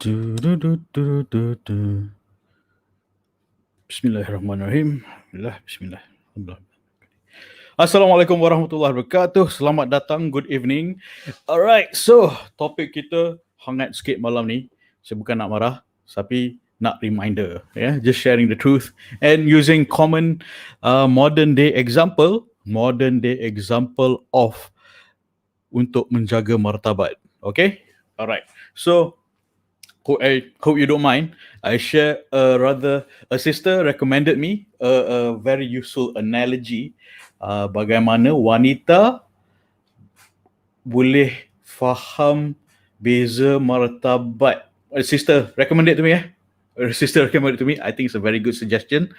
Bismillahirrahmanirrahim. Bismillah. Assalamualaikum warahmatullahi wabarakatuh. Selamat datang, good evening. Alright, so topik kita hangat sikit malam ni. Saya bukan nak marah, tapi nak reminder, just sharing the truth and using common modern day example of untuk menjaga martabat. Okay, alright. So I hope you don't mind. I share a sister recommended me a very useful analogy bagaimana wanita boleh faham beza martabat. A sister recommended to me. Sister recommended to me. I think it's a very good suggestion.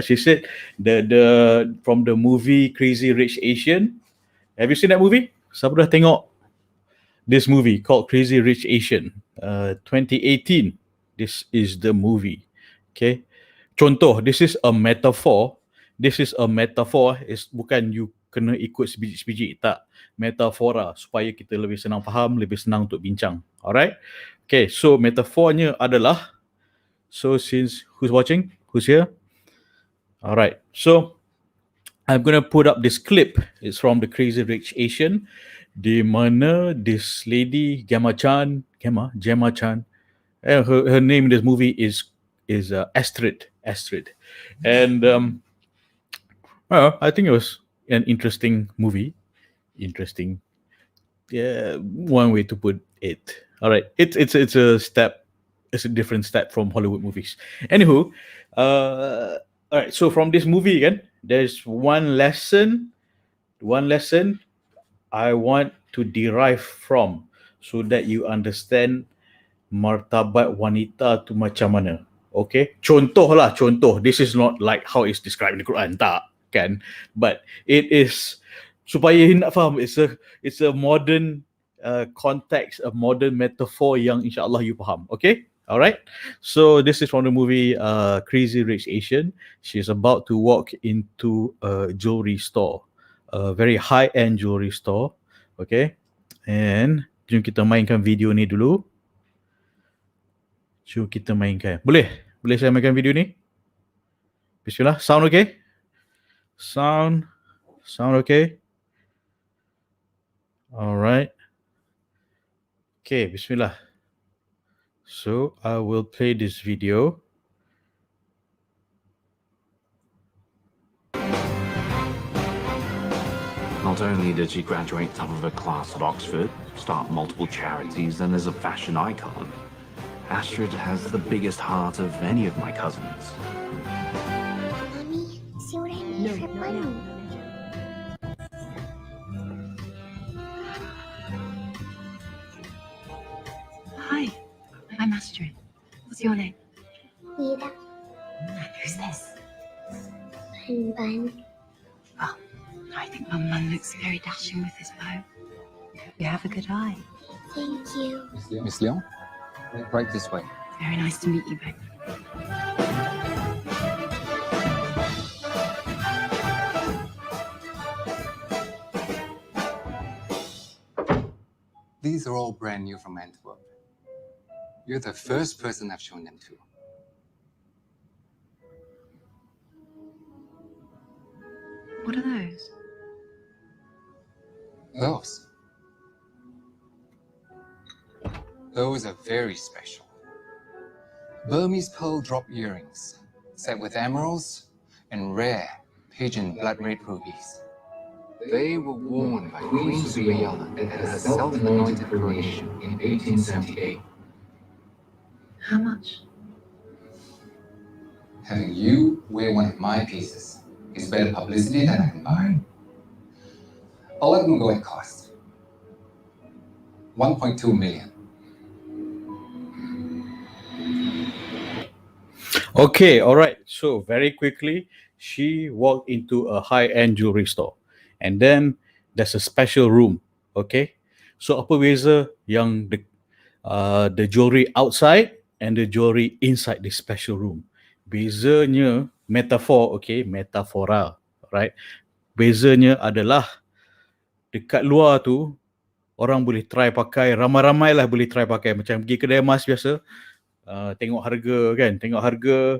She said the from the movie Crazy Rich Asian. Have you seen that movie? Siapa dah tengok this movie called Crazy Rich Asian? 2018. This is the movie. Okay. Contoh, this is a metaphor. Is bukan you kena ikut sebiji-sebiji, tak. Metafora supaya kita lebih senang faham, lebih senang untuk bincang. Alright. Okay, so metafornya adalah, so since who's watching? Who's here? Alright. So I'm gonna put up this clip. It's from the Crazy Rich Asian, di mana this lady Gemma Chan, her name in this movie is Astrid, and well, I think it was an interesting movie. Interesting, yeah, one way to put it. All right, it's a step. It's a different step from Hollywood movies. Anywho, all right. So from this movie again, there's one lesson I want to derive from, so that you understand martabat wanita tu macam mana. Okay, contoh. This is not like how it's described in the Quran, tak kan? But it is supaya nak faham. It's a modern context, a modern metaphor yang insyaAllah you faham. Okay, alright. So this is from the movie Crazy Rich Asian. She's about to walk into a jewelry store, a very high-end jewelry store. Okay, and jom kita mainkan video ni dulu. Jom kita mainkan. Boleh saya mainkan video ni? Bismillah. Sound okay? Sound okay? Alright. Okay, bismillah. So I will play this video. Not only did she graduate top of her class at Oxford, start multiple charities, and is a fashion icon, Astrid has the biggest heart of any of my cousins. Mommy, see what I made for Bunny? Hi, I'm Astrid. What's your name? Nida And who's this? Bun. Well, I think Mum looks very dashing with his bow. You have a good eye. Thank you. Miss Leon, right this way. Very nice to meet you both. These are all brand new from Antwerp. You're the first person I've shown them to. What are those? Those are very special. Burmese pearl drop earrings, set with emeralds and rare pigeon blood red rubies. They were worn by Queen Zuhri at her self-anointed coronation in 1878. How much? Having you wear one of my pieces is better publicity than I can buy. I'll let them go at cost. 1.2 million. Okay, alright. So very quickly, she walked into a high-end jewelry store. And then there's a special room. Okay. So apa beza yang the jewelry outside and the jewelry inside the special room? Bezanya metafor, okay, metafora, right? Bezanya adalah dekat luar tu orang boleh try pakai, ramai-ramai lah boleh try pakai. Macam pergi kedai emas biasa, tengok harga kan, tengok harga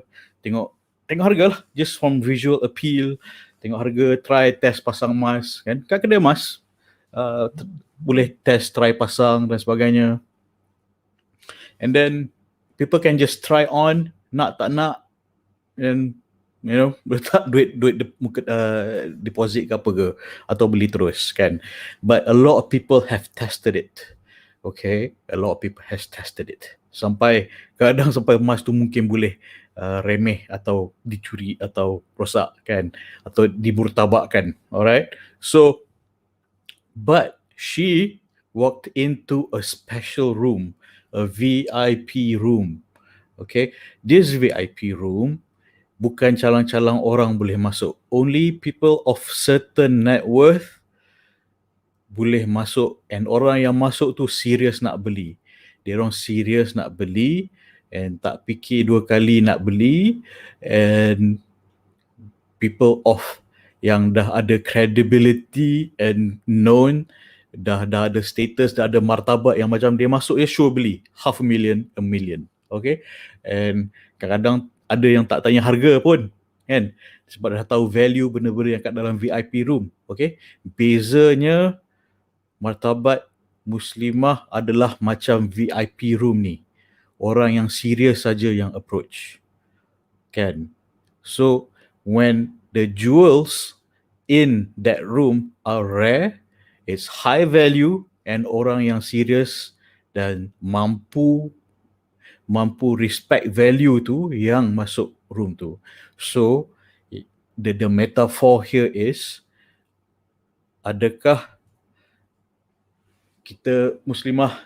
lah, just from visual appeal, tengok harga, try test pasang emas kan. Kat kedai emas boleh test try pasang dan sebagainya. And then people can just try on, nak tak nak, and letak duit deposit ke apa ke, atau beli terus kan. But a lot of people have tested it. Okay, a lot of people has tested it. Kadang sampai emas tu mungkin boleh remeh atau dicuri atau rosak kan, atau dimurtabakkan. Alright, so but she walked into a special room, a VIP room. Okay, this VIP room bukan calang-calang orang boleh masuk. Only people of certain net worth boleh masuk, and orang yang masuk tu serius nak beli. Dia orang serius nak beli and tak fikir dua kali nak beli, and people of yang dah ada credibility and known, dah ada status, dah ada martabat, yang macam dia masuk dia sure beli $500,000, $1 million. Okay, and kadang-kadang ada yang tak tanya harga pun kan, sebab dah tahu value benda-benda yang kat dalam VIP room. Okay, bezanya martabat muslimah adalah macam VIP room ni, orang yang serius saja yang approach kan. So when the jewels in that room are rare, it's high value, and orang yang serius dan mampu respect value tu yang masuk room tu. So the metaphor here is, adakah kita muslimah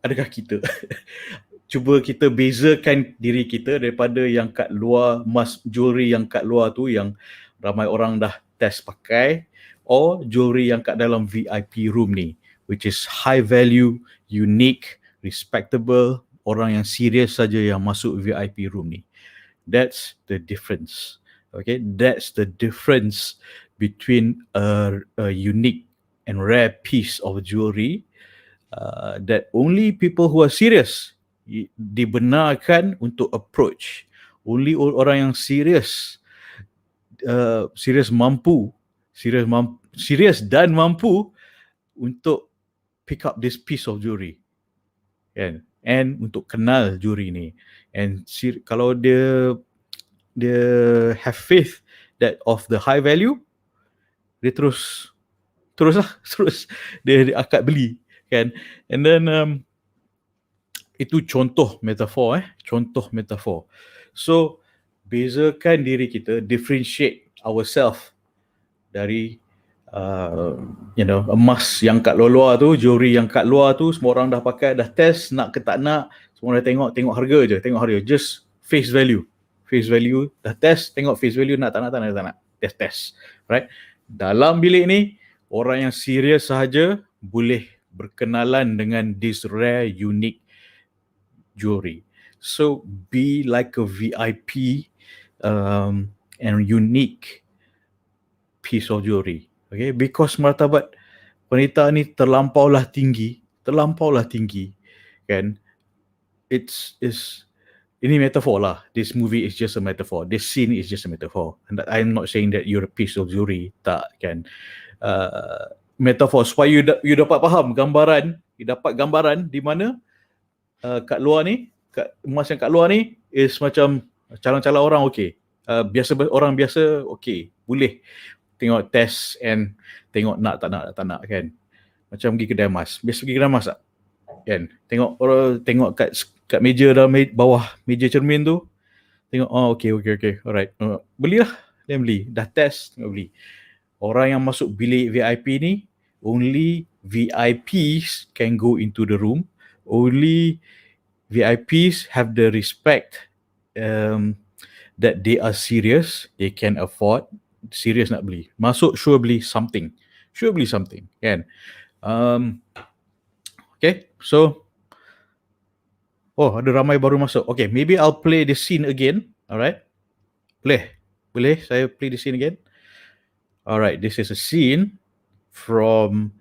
adakah kita cuba kita bezakan diri kita daripada yang kat luar, jewelry yang kat luar tu yang ramai orang dah test pakai, or jewelry yang kat dalam VIP room ni, which is high value, unique, respectable, orang yang serius saja yang masuk VIP room ni. That's the difference. Okay, that's the difference between a unique and rare piece of jewelry that only people who are serious dibenarkan untuk approach. Only orang yang serius dan mampu untuk pick up this piece of jewelry, kan? And untuk kenal jewelry ni, and kalau dia have faith that of the high value, dia terus dia akad beli kan. And then itu contoh metafor. So bezakan diri kita, differentiate ourselves dari emas yang kat luar tu, jewelry yang kat luar tu, semua orang dah pakai, dah test, nak ke tak nak, semua dah tengok harga je, just face value, dah test, tengok face value, nak tak nak, test, right? Dalam bilik ni, orang yang serius sahaja boleh berkenalan dengan this rare, unique jewelry. So be like a VIP and unique piece of jewelry. Okay, because martabat wanita ni terlampaulah tinggi kan. Ini metafor lah. This movie is just a metaphor. This scene is just a metaphor. And I'm not saying that you're a piece of jewelry, tak kan. Metafor supaya you dapat faham gambaran, di mana kat luar ni, emas yang kat luar ni is macam calang-calang orang okey. Orang biasa okey, boleh tengok test and tengok nak tak nak kan. Macam pergi kedai emas. Biasa pergi kedai emas tak? Kan? Tengok kat meja dalam bawah meja cermin tu. Tengok, okey. Alright. Belilah. Then beli. Dah test, tengok beli. Orang yang masuk bilik VIP ni, only VIPs can go into the room. Only VIPs have the respect that they are serious, they can afford, serius nak beli. Masuk sure beli something kan. Okay, so ada ramai baru masuk. Okay, maybe I'll play the scene again. Alright, boleh saya play the scene again? Alright, this is a scene from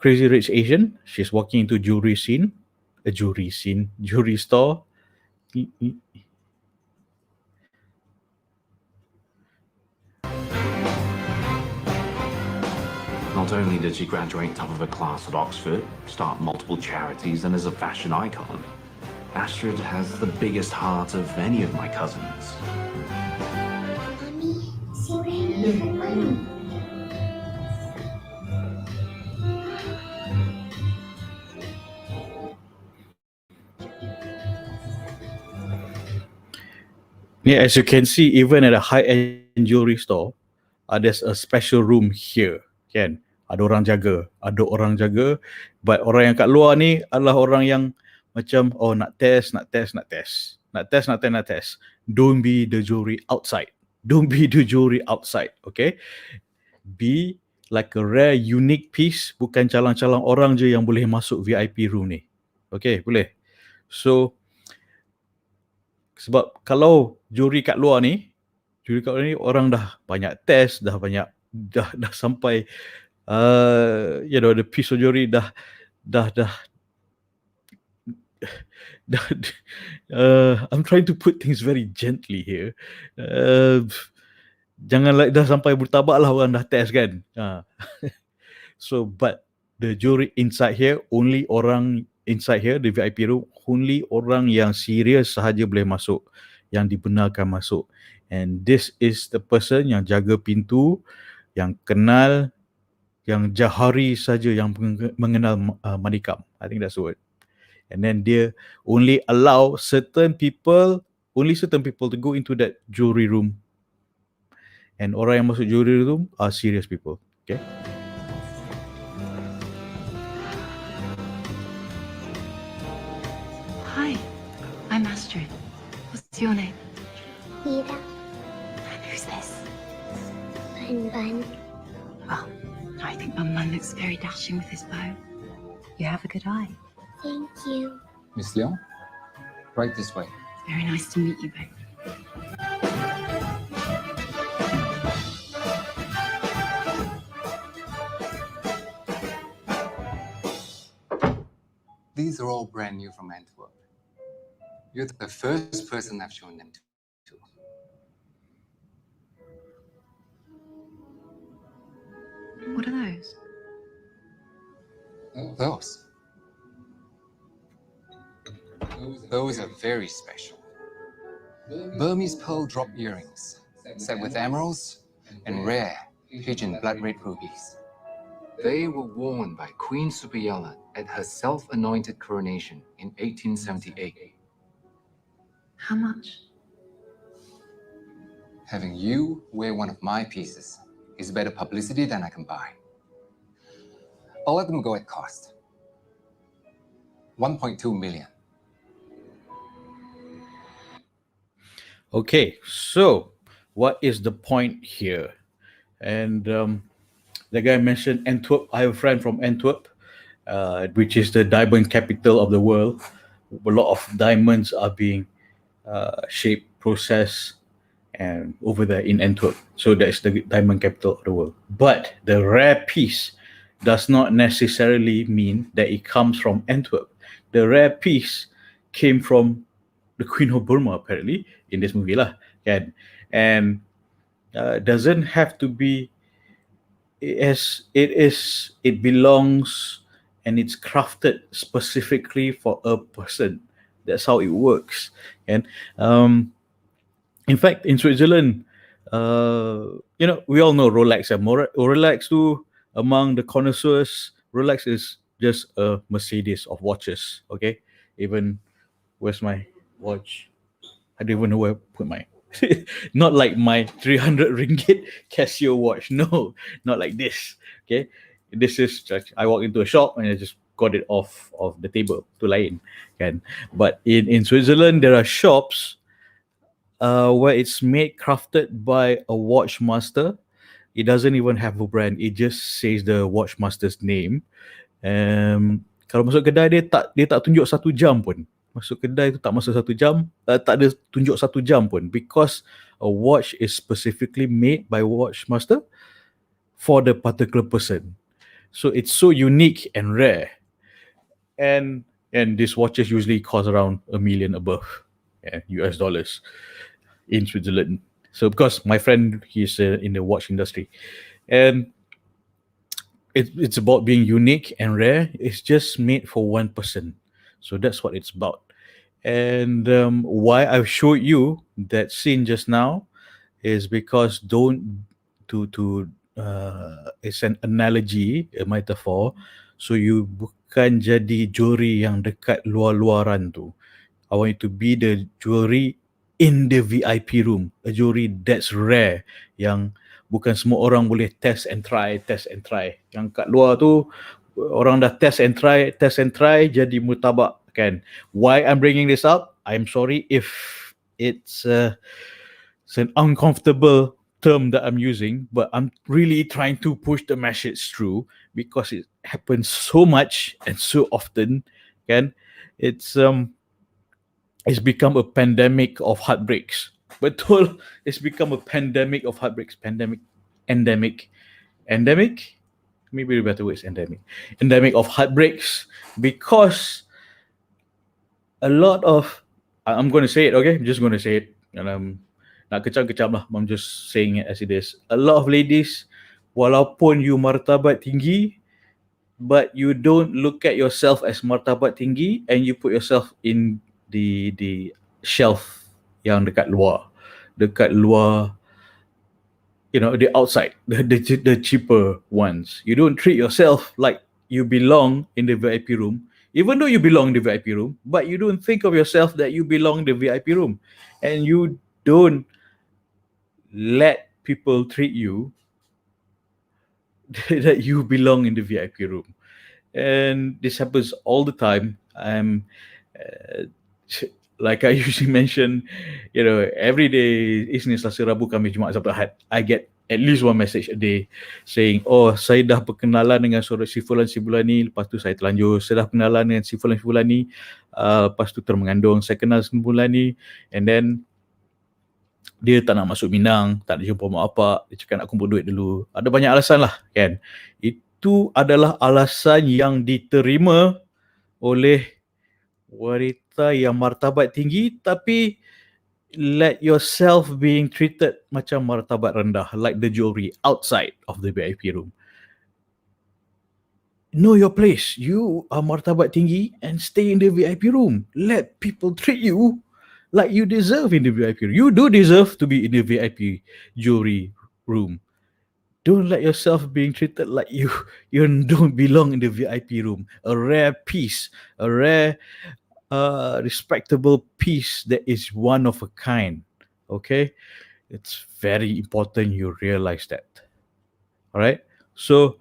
Crazy Rich Asian. She's walking into jewelry store. Not only did she graduate top of her class at Oxford, start multiple charities, and is a fashion icon, Astrid has the biggest heart of any of my cousins. Mommy, si Ray Herman. Yeah, as you can see, even at a high-end jewelry store, there's a special room here, kan? Ada orang jaga, but orang yang kat luar ni adalah orang yang macam, oh nak test. Don't be the jewelry outside. Okay? Be like a rare, unique piece, bukan calang-calang orang je yang boleh masuk VIP room ni. Okay, boleh. So, sebab kalau juri kat luar ni orang dah banyak test, dah sampai the piece of jewelry dah I'm trying to put things very gently here. Jangan dah sampai murtabak lah orang dah test kan. So but the jewelry inside here, only orang inside here, the VIP room, only orang yang serius sahaja boleh masuk, yang dibenarkan masuk. And this is the person yang jaga pintu, yang kenal, yang jahari saja yang mengenal manikam. I think that's the word. And then dia only allow certain people to go into that jewelry room. And orang yang masuk jewelry room are serious people. Okay. Hi, I'm Astrid. What's your name? Mira, And who's this? Ban. Well, I think Mum looks very dashing with his bow. You have a good eye. Thank you. Miss Leong, right this way. Very nice to meet you both. These are all brand new from Antwerp. You're the first person I've shown them to. What are those? Those are very special. Burmese pearl drop earrings, set with emeralds and rare pigeon blood red rubies. They were worn by Queen Supiala at her self-anointed coronation in 1878. How much? Having you wear one of my pieces is better publicity than I can buy. I'll let them go at cost. 1.2 million. Okay, so what is the point here? And the guy mentioned Antwerp. I have a friend from Antwerp, which is the diamond capital of the world. A lot of diamonds are being shaped, processed, and over there in Antwerp. So that's the diamond capital of the world. But the rare piece does not necessarily mean that it comes from Antwerp. The rare piece came from the Queen of Burma, apparently, in this movie lah, kan? And doesn't have to be, it belongs and it's crafted specifically for a person. That's how it works. And in fact, in Switzerland, we all know Rolex. Rolex too, among the connoisseurs, Rolex is just a Mercedes of watches. Okay, even where's my watch? I don't even know where I put my. Not like my 300 ringgit Casio watch. No, not like this. Okay, this is just, I walk into a shop and I just got it off of the table to lain. Kan? But in Switzerland, there are shops where it's made, crafted by a watch master. It doesn't even have a brand. It just says the watch master's name. Kalau masuk kedai dia tak tunjuk 1 jam pun. Masuk kedai tu tak masa 1 jam, tak ada tunjuk 1 jam pun, because a watch is specifically made by watch master for the particular person. So it's so unique and rare. And these watches usually cost around $1 million above, US dollars in Switzerland. So because my friend, he's in the watch industry, and it's about being unique and rare. It's just made for one person. So that's what it's about. And why I've showed you that scene just now is because don't to it's an analogy, a metaphor. So you bukan jadi juri yang dekat luar-luaran tu. I want you to be the juri in the VIP room. A juri that's rare, yang bukan semua orang boleh test and try. Yang kat luar tu orang dah test and try jadi murtabak kan. Why I'm bringing this up? I'm sorry if it's an uncomfortable term that I'm using, but I'm really trying to push the message through because it happens so much and so often. Kan? It's become a pandemic of heartbreaks. Betul, it's become a pandemic of heartbreaks. Endemic. Maybe the better word is endemic. Endemic of heartbreaks, because a lot of, I'm going to say it, okay? I'm just going to say it. And nak kecam-kecam lah. I'm just saying it as it is. A lot of ladies, walaupun you martabat tinggi, but you don't look at yourself as martabat tinggi, and you put yourself in the shelf yang dekat luar, the outside, the cheaper ones. You don't treat yourself like you belong in the VIP room, even though you belong in the VIP room, but you don't think of yourself that you belong in the VIP room, and you don't let people treat you that you belong in the VIP room. And this happens all the time. Like I usually mention, every day, Isnin, Selasa, Rabu, Khamis, Jumaat, Sabtu, Ahad, I get at least one message a day saying, oh, saya dah berkenalan dengan si fulan ni, lepas tu saya terlanjur. Saya dah berkenalan dengan si fulan ni, lepas tu termengandung. Saya kenal si fulan ni, and then dia tak nak masuk Minang, tak nak jumpa mak bapak, dia cakap nak kumpul duit dulu. Ada banyak alasan lah, kan. Itu adalah alasan yang diterima oleh wanita yang martabat tinggi, tapi let yourself being treated macam martabat rendah, like the jewelry outside of the VIP room. Know your place. You are martabat tinggi and stay in the VIP room. Let people treat you like you deserve in the VIP room. You do deserve to be in the VIP jewelry room. Don't let yourself being treated like you don't belong in the VIP room. A rare piece, a rare, respectable piece that is one of a kind. Okay, it's very important you realize that. All right. So,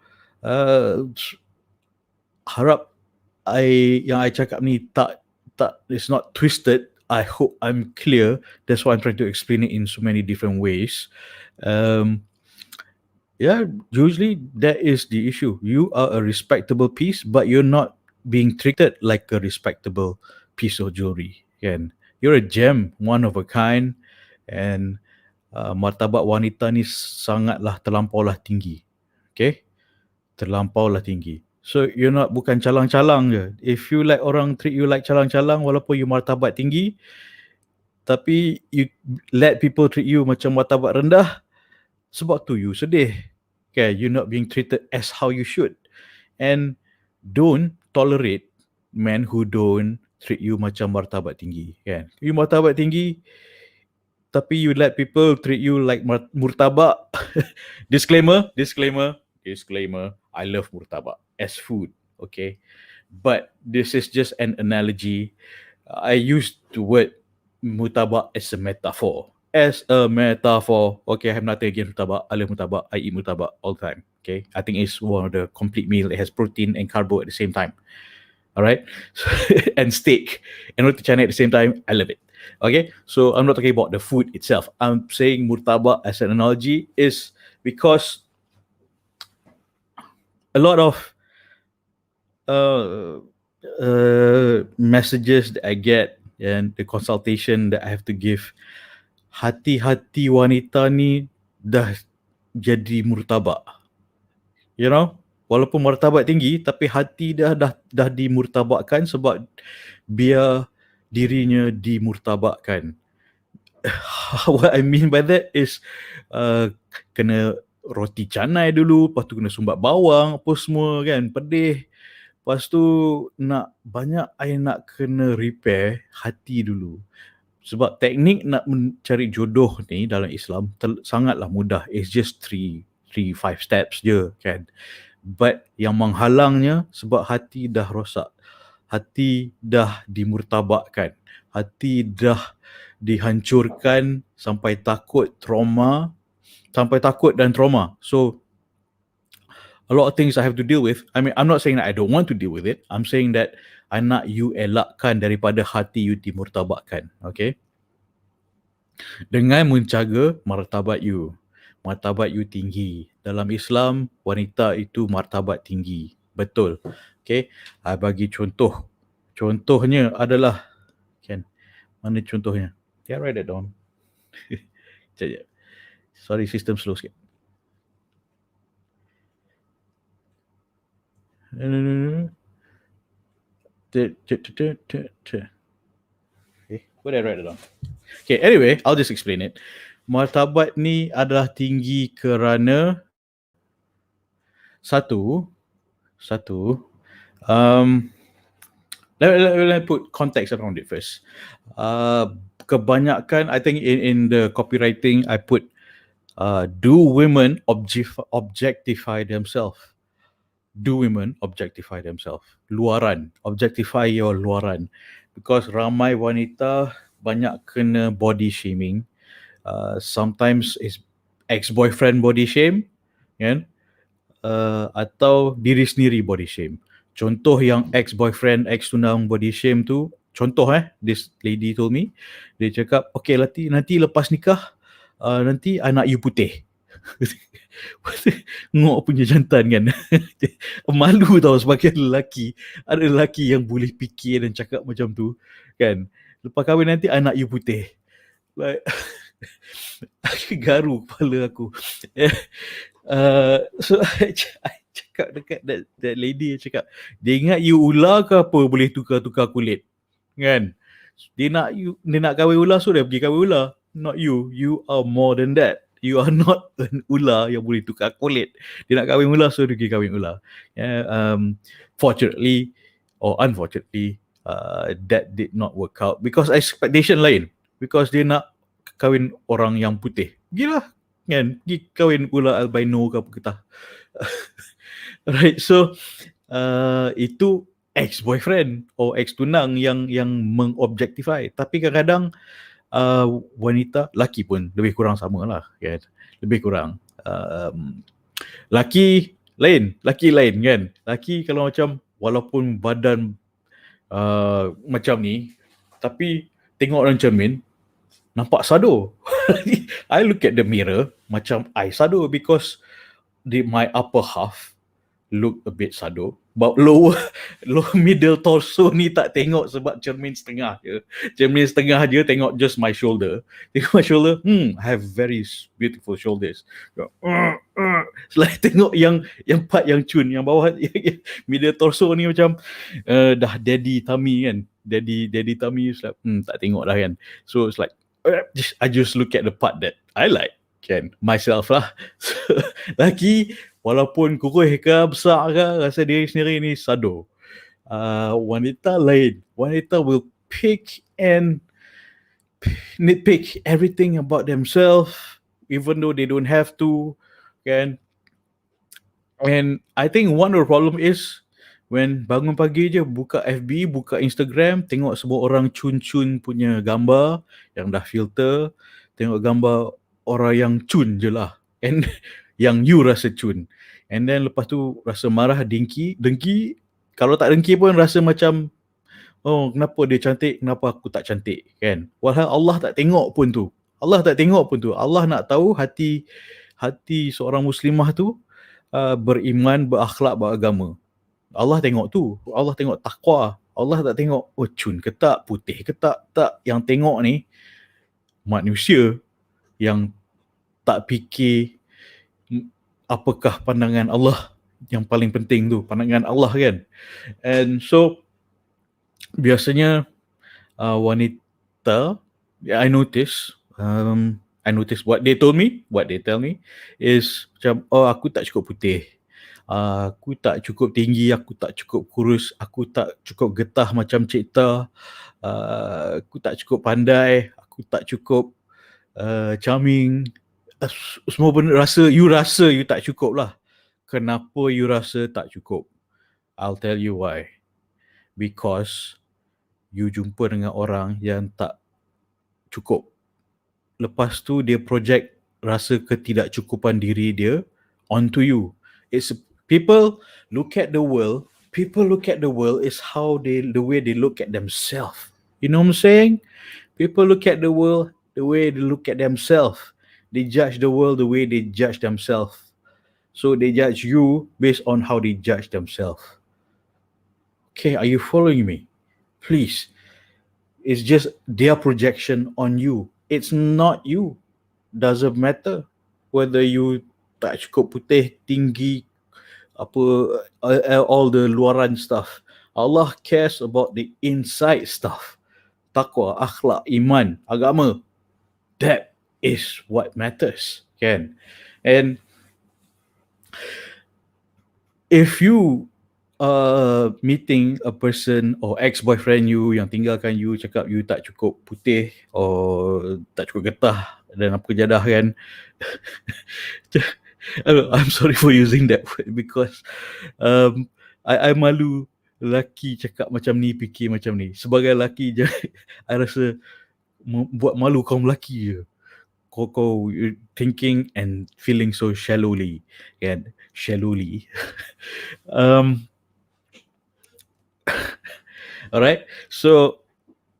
harap yang I cakap ni tak it's not twisted. I hope I'm clear. That's why I'm trying to explain it in so many different ways. Usually that is the issue. You are a respectable piece, but you're not being treated like a respectable piece of jewelry. Kan? You're a gem, one of a kind, and martabat wanita ni sangatlah terlampaulah tinggi. Okay? Terlampaulah tinggi. So you're not, bukan calang-calang je. If you like orang treat you like calang-calang, walaupun you martabat tinggi, tapi you let people treat you macam martabat rendah, sebab tu you sedih. Okay, you're not being treated as how you should. And don't tolerate men who don't treat you macam martabat tinggi. Kan? You martabat tinggi, tapi you let people treat you like murtabak. Disclaimer. I love murtabak as food. Okay, but this is just an analogy. I used the word murtabak as a metaphor. Okay, I have nothing against murtabak. I love murtabak. I eat murtabak all the time. Okay, I think it's one of the complete meal. It has protein and carbo at the same time. All right, and steak and roti canai at the same time. I love it. Okay, so I'm not talking about the food itself. I'm saying murtabak as an analogy is because a lot of messages that I get and the consultation that I have to give, hati-hati wanita ni dah jadi murtabak. You know, walaupun martabat tinggi, tapi hati dah dimurtabakkan sebab biar dirinya dimurtabakkan. What I mean by that is kena roti canai dulu, lepas tu kena sumbat bawang apa semua kan, pedih. Lepas tu nak banyak nak kena repair hati dulu. Sebab teknik nak mencari jodoh ni dalam Islam sangatlah mudah. It's just 5 steps je kan. But yang menghalangnya sebab hati dah rosak. Hati dah dimurtabakkan. Hati dah dihancurkan sampai takut dan trauma. So a lot of things I have to deal with. I mean, I'm not saying that I don't want to deal with it. I'm saying that I nak you elakkan daripada hati you dimurtabakkan. Okay? Dengan menjaga martabat you. Martabat you tinggi. Dalam Islam, wanita itu martabat tinggi. Betul. Okay? I bagi contoh. Contohnya adalah, kan? Mana contohnya? Can I write that down? Sekejap. Sorry, sistem slow sikit. Okay, where did I write it down? Okay, anyway, I'll just explain it. Martabat ni adalah tinggi kerana satu, let me put context around it first. Kebanyakan, I think in the copywriting, I put, do women objectify themselves? Do women objectify themselves? Luaran. Objectify your luaran. Because ramai wanita banyak kena body shaming. Sometimes is ex-boyfriend body shame, kan? Atau diri sendiri body shame. Contoh yang ex-boyfriend, ex-tunang body shame tu, contoh this lady told me, dia cakap, okay nanti lepas nikah, nanti anak you putih. Ngok punya jantan kan. Malu tau sebagai lelaki. Ada lelaki yang boleh fikir dan cakap macam tu kan. Lepas kahwin nanti anak you putih. Like garu kepala aku. So I cakap dekat that lady, cakap, dia ingat you ular ke apa boleh tukar-tukar kulit kan. Dia nak kahwin ular, so dia pergi kahwin ular. Not you. You are more than that. You are not an ular yang boleh tukar kulit. Dia nak kahwin ular, so dia pergi kahwin ular. Fortunately or unfortunately, that did not work out because expectation lain. Because dia nak kahwin orang yang putih. Gila kan? Pergi kahwin ular albino ke apa ketah. Right, so itu ex-boyfriend or ex-tunang yang mengobjectify. Tapi kadang-kadang wanita, laki pun lebih kurang sama lah kan. Lebih kurang. Laki lain kan. Laki kalau macam walaupun badan macam ni, tapi tengok dalam cermin nampak sado. I look at the mirror macam I sado because my upper half look a bit sado, but lower middle torso ni tak tengok sebab cermin setengah je. Cermin setengah je tengok just my shoulder. Tengok my shoulder, I have very beautiful shoulders. Selain tengok yang part yang cun, yang bawah middle torso ni macam dah daddy tummy kan. Daddy tummy like, tak tengok dah kan. So it's like I just look at the part that I like kan, myself lah. So, laki walaupun kurus ke besar ke, rasa diri sendiri ni sado. Wanita lain. Wanita will nitpick everything about themselves even though they don't have to kan. And I think one of the problem is when bangun pagi je buka FB, buka Instagram, tengok semua orang cun-cun punya gambar yang dah filter, tengok gambar orang yang cun je lah. And yang you rasa cun. And then lepas tu rasa marah, dengki. Kalau tak dengki pun rasa macam, oh kenapa dia cantik, kenapa aku tak cantik kan. Walhal Allah tak tengok pun tu. Allah nak tahu hati seorang muslimah tu beriman, berakhlak, beragama. Allah tengok tu. Allah tengok takwa. Allah tak tengok cun ke tak, putih ke tak. Yang tengok ni manusia yang tak fikir apakah pandangan Allah yang paling penting tu, pandangan Allah kan. And so biasanya wanita, I notice what they tell me is macam, oh aku tak cukup putih, aku tak cukup tinggi, aku tak cukup kurus, aku tak cukup getah macam Cik Ta, aku tak cukup pandai, aku tak cukup charming. Semua benda you rasa you tak cukup lah. Kenapa you rasa tak cukup? I'll tell you why. Because you jumpa dengan orang yang tak cukup. Lepas tu dia project rasa ketidakcukupan diri dia onto you. It's people look at the world is how the way they look at themselves. You know what I'm saying? People look at the world the way they look at themselves. They judge the world the way they judge themselves. So they judge you based on how they judge themselves. Okay, are you following me? Please. It's just their projection on you. It's not you. Doesn't matter whether you tak cukup putih, tinggi, apa, all the luaran stuff. Allah cares about the inside stuff. Taqwa, akhlak, iman, agama. That is what matters, kan? And if you meeting a person or ex-boyfriend you yang tinggalkan you, cakap you tak cukup putih or tak cukup getah dan apa jadah kan. I'm sorry for using that word because I malu lelaki cakap macam ni, fikir macam ni. Sebagai lelaki je, I rasa buat malu kaum lelaki je. Kau thinking and feeling so shallowly, kan? Shallowly. Alright, so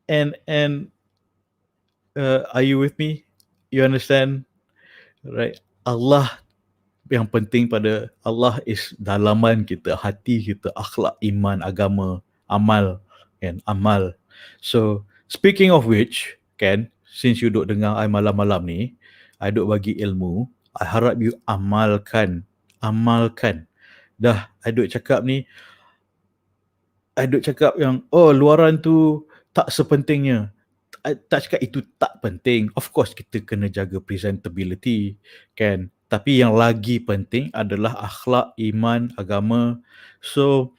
and are you with me? You understand, right? Allah, yang penting pada Allah is dalaman kita, hati kita, akhlak, iman, agama, amal, kan? Amal. So speaking of which, kan, since you duk dengar I malam-malam ni, I duk bagi ilmu, I harap you amalkan. Dah, I duk cakap ni, I duk cakap yang luaran tu tak sepentingnya. I tak cakap itu tak penting. Of course kita kena jaga presentability, kan. Tapi yang lagi penting adalah akhlak, iman, agama. So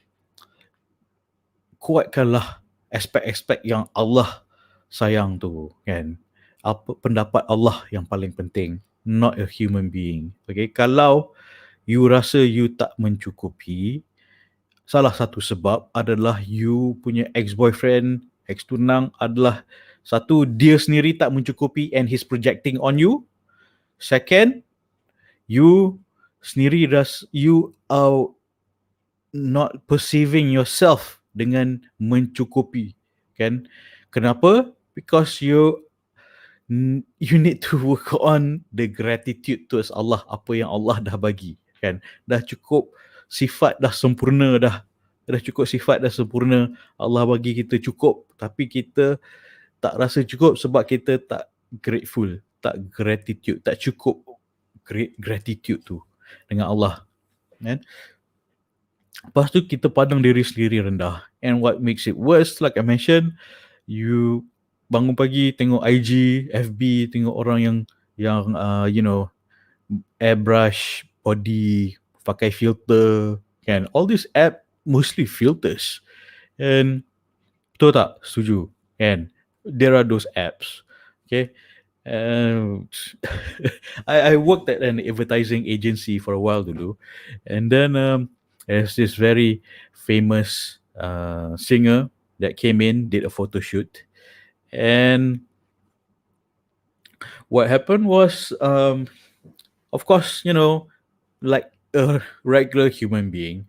kuatkanlah aspek-aspek yang Allah sayang tu, kan. Apa pendapat Allah yang paling penting, not a human being. Okay, kalau you rasa you tak mencukupi, salah satu sebab adalah you punya ex-boyfriend, ex-tunang adalah satu, dia sendiri tak mencukupi and he's projecting on you. Second, you sendiri you are not perceiving yourself dengan mencukupi, kan? Kenapa? Because you need to work on the gratitude towards Allah, apa yang Allah dah bagi, kan? Dah cukup sifat, dah sempurna dah cukup sifat, dah sempurna. Allah bagi kita cukup, tapi kita tak rasa cukup sebab kita tak grateful, tak gratitude, tak cukup gratitude tu dengan Allah, kan? Lepas tu kita pandang diri sendiri rendah. And what makes it worse, like I mentioned, you bangun pagi tengok IG, FB, tengok orang yang you know, airbrush body, pakai filter, kan? All this app mostly filters. And betul tak? Setuju, kan? There are those apps, okay? I worked at an advertising agency for a while dulu, and then there's this very famous singer that came in, did a photo shoot, and what happened was, of course, you know, like a regular human being,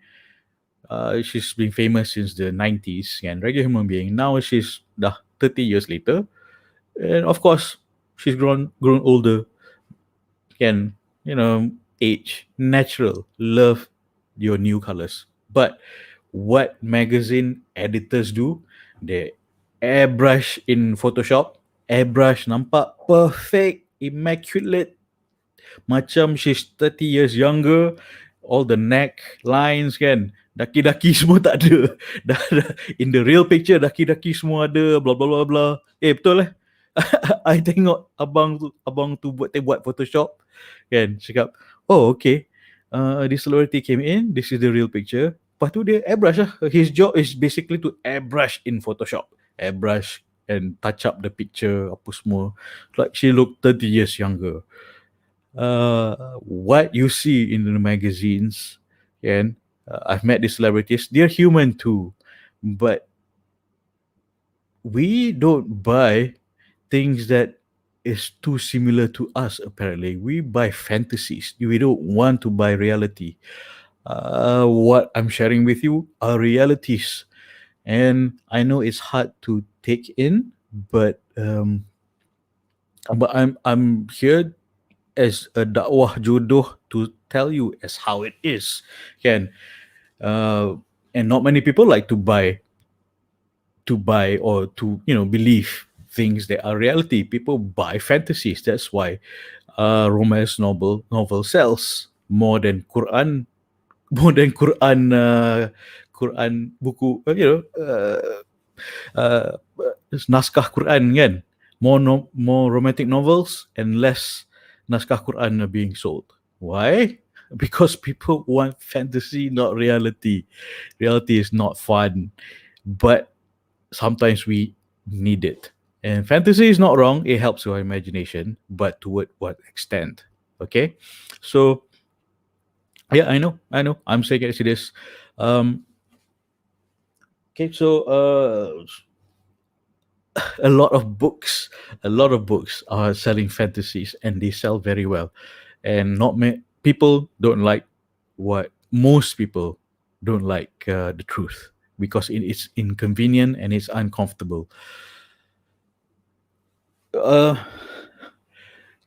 she's been famous since the 90s, and regular human being, now she's dah 30 years later, and of course she's grown older, can, you know, age, natural, love your new colors. But what magazine editors do, they airbrush in Photoshop, airbrush nampak perfect, immaculate, macam she's 30 years younger, all the neck lines kan, daki-daki semua tak ada. In the real picture daki-daki semua ada, bla bla bla bla. Betul lah. I tengok abang tu buat Photoshop kan, cakap, oh okay, this celebrity came in, this is the real picture. Lepas tu dia airbrush lah. His job is basically to airbrush in Photoshop, airbrush and touch up the picture apa semua, like she looked 30 years younger. What you see in the magazines, and I've met these celebrities, they're human too, but we don't buy things that is too similar to us. Apparently we buy fantasies, we don't want to buy reality. What I'm sharing with you are realities, and I know it's hard to take in, but I'm here as a dakwah jodoh to tell you as how it is, kan? And not many people like to buy or to believe things that are reality. People buy fantasies. That's why romance novel sells more than Quran, Quran buku, naskah Quran kan. More romantic novels and less naskah Quran are being sold. Why? Because people want fantasy, not reality. Reality is not fun, but sometimes we need it. And fantasy is not wrong, it helps your imagination, but to what extent? Okay, so yeah, I know, I'm saying it serious. Okay, so a lot of books are selling fantasies, and they sell very well. And people don't like most people don't like the truth, because it's inconvenient and it's uncomfortable.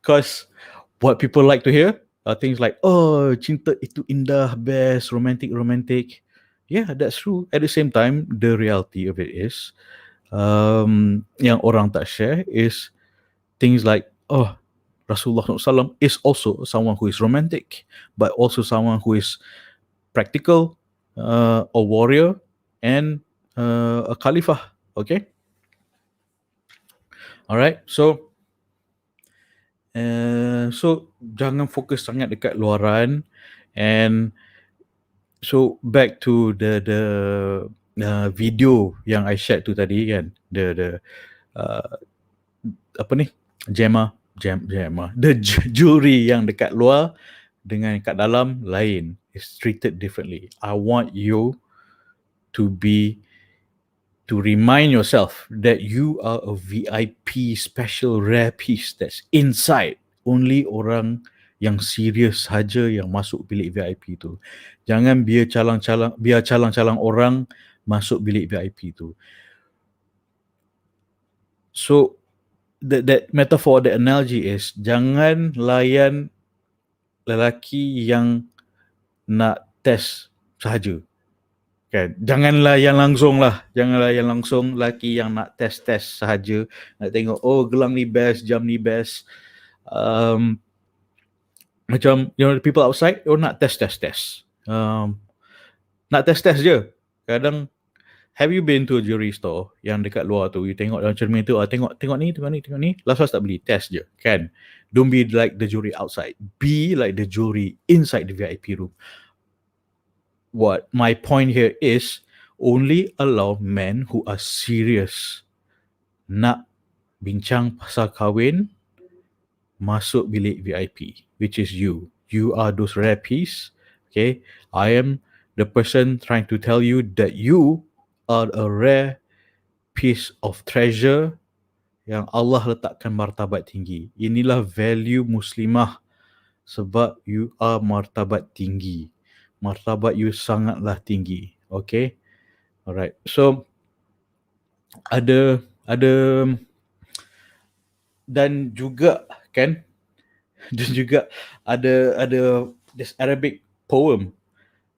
Because what people like to hear are things like, oh, cinta itu indah, best, romantic. Yeah, that's true. At the same time, the reality of it is, yang orang tak share is things like, oh, Rasulullah SAW is also someone who is romantic, but also someone who is practical, a warrior, and a khalifah. Okay. Alright, so jangan fokus sangat dekat luaran. And so back to the video yang I shared tu tadi kan, the apa ni, Gemma, the jewelry yang dekat luar dengan kat dalam lain, is treated differently. I want you to remind yourself that you are a VIP, special, rare piece that's inside. Only orang yang serius saja yang masuk bilik VIP tu. Jangan biar calang-calang orang masuk bilik VIP tu. So that metaphor, the analogy is, jangan layan lelaki yang nak test sahaja. Kan? Janganlah yang langsung lelaki yang nak test sahaja, nak tengok, oh, gelang ni best, jam ni best. Macam people outside, nak test. Nak test je. Kadang, have you been to a jewelry store yang dekat luar tu, you tengok dalam cermin tu, tengok ni, lepas tak beli, test je, kan? Don't be like the jewelry outside, be like the jewelry inside the VIP room. What my point here is, only allow men who are serious nak bincang pasal kahwin masuk bilik VIP, which is you. You are those rare piece. Okay, I am the person trying to tell you that you are a rare piece of treasure yang Allah letakkan martabat tinggi. Inilah value Muslimah, sebab you are martabat tinggi. Martabat you sangatlah tinggi. Okay, alright. So ada dan juga ada this Arabic poem,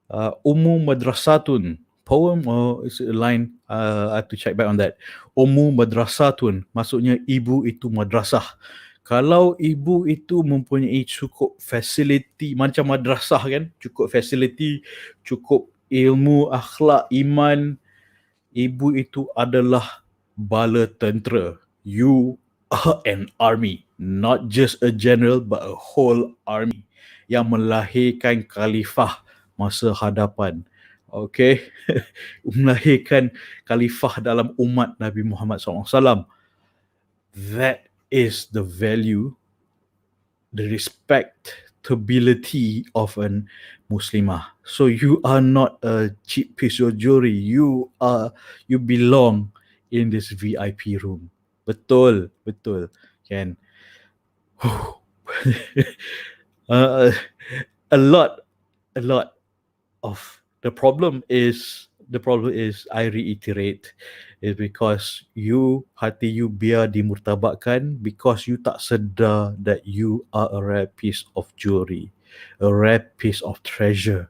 madrasatun poem, or it's a line, I have to check back on that. Madrasatun, maksudnya ibu itu madrasah. Kalau ibu itu mempunyai cukup fasiliti, macam madrasah kan, cukup fasiliti, cukup ilmu, akhlak, iman, ibu itu adalah bala tentera. You are an army, not just a general but a whole army yang melahirkan khalifah masa hadapan. Okay, melahirkan khalifah dalam umat Nabi Muhammad SAW. That is the value, the respectability of an Muslimah. So you are not a cheap piece of jewelry. You belong in this VIP room. Betul. Kan? A lot of the problem is I reiterate is because hati you biar dimurtabakkan because you tak sedar that you are a rare piece of jewelry, a rare piece of treasure.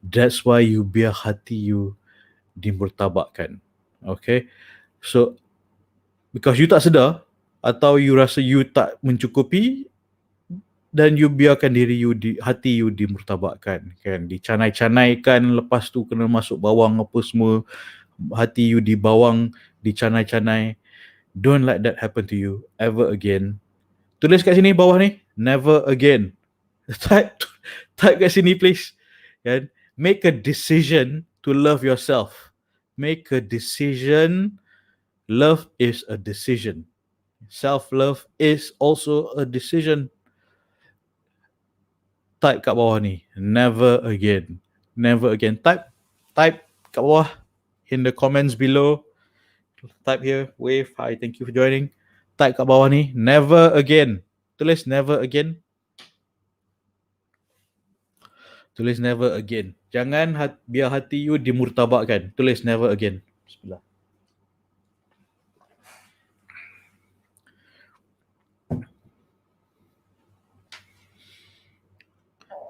That's why you biar hati you dimurtabakkan. Okay, so because you tak sedar atau you rasa you tak mencukupi, dan you biarkan hati you dimurtabakkan, kan, dicanai-canaikan, lepas tu kena masuk bawang apa semua, hati you di bawang, dicanai-canai. Don't let that happen to you ever again. Tulis kat sini bawah ni, never again. Type kat sini please. Kan? Make a decision to love yourself. Make a decision. Love is a decision. Self-love is also a decision. Type kat bawah ni, never again. Never again. Type kat bawah in the comments below. Type here, wave, hi, thank you for joining. Type kat bawah ni, never again. Tulis never again. Tulis never again. Jangan biar hati you dimurtabakkan. Tulis never again. Bismillah.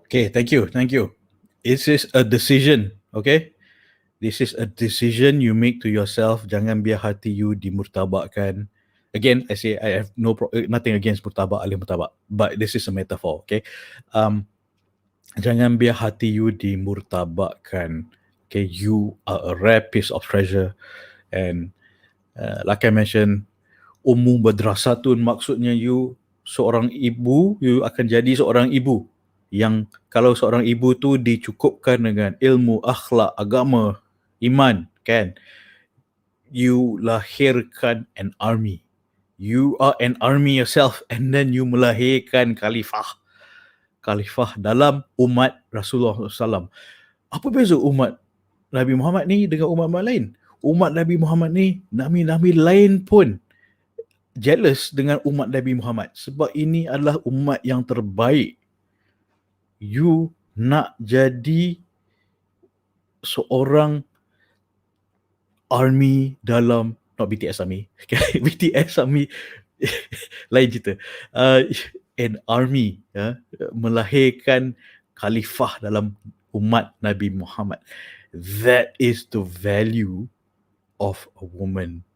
Okay, thank you. This is a decision, okay? This is a decision you make to yourself. Jangan biar hati you dimurtabakkan. Again, I say I have nothing against murtabak, ahli murtabak, but this is a metaphor, okay? Jangan biar hati you dimurtabakkan. Okay, you are a rare piece of treasure, and like I mentioned, madrasatun maksudnya you seorang ibu, you akan jadi seorang ibu yang kalau seorang ibu tu dicukupkan dengan ilmu, akhlak, agama, iman, kan, you lahirkan an army. You are an army yourself, and then you melahirkan khalifah dalam umat Rasulullah SAW. Apa beza umat Nabi Muhammad ni dengan umat lain? Umat Nabi Muhammad ni, Nabi lain pun jealous dengan umat Nabi Muhammad sebab ini adalah umat yang terbaik. You nak jadi seorang army dalam, not BTS army, BTS army lain cerita, an army, melahirkan khalifah dalam umat Nabi Muhammad. That is the value of a woman.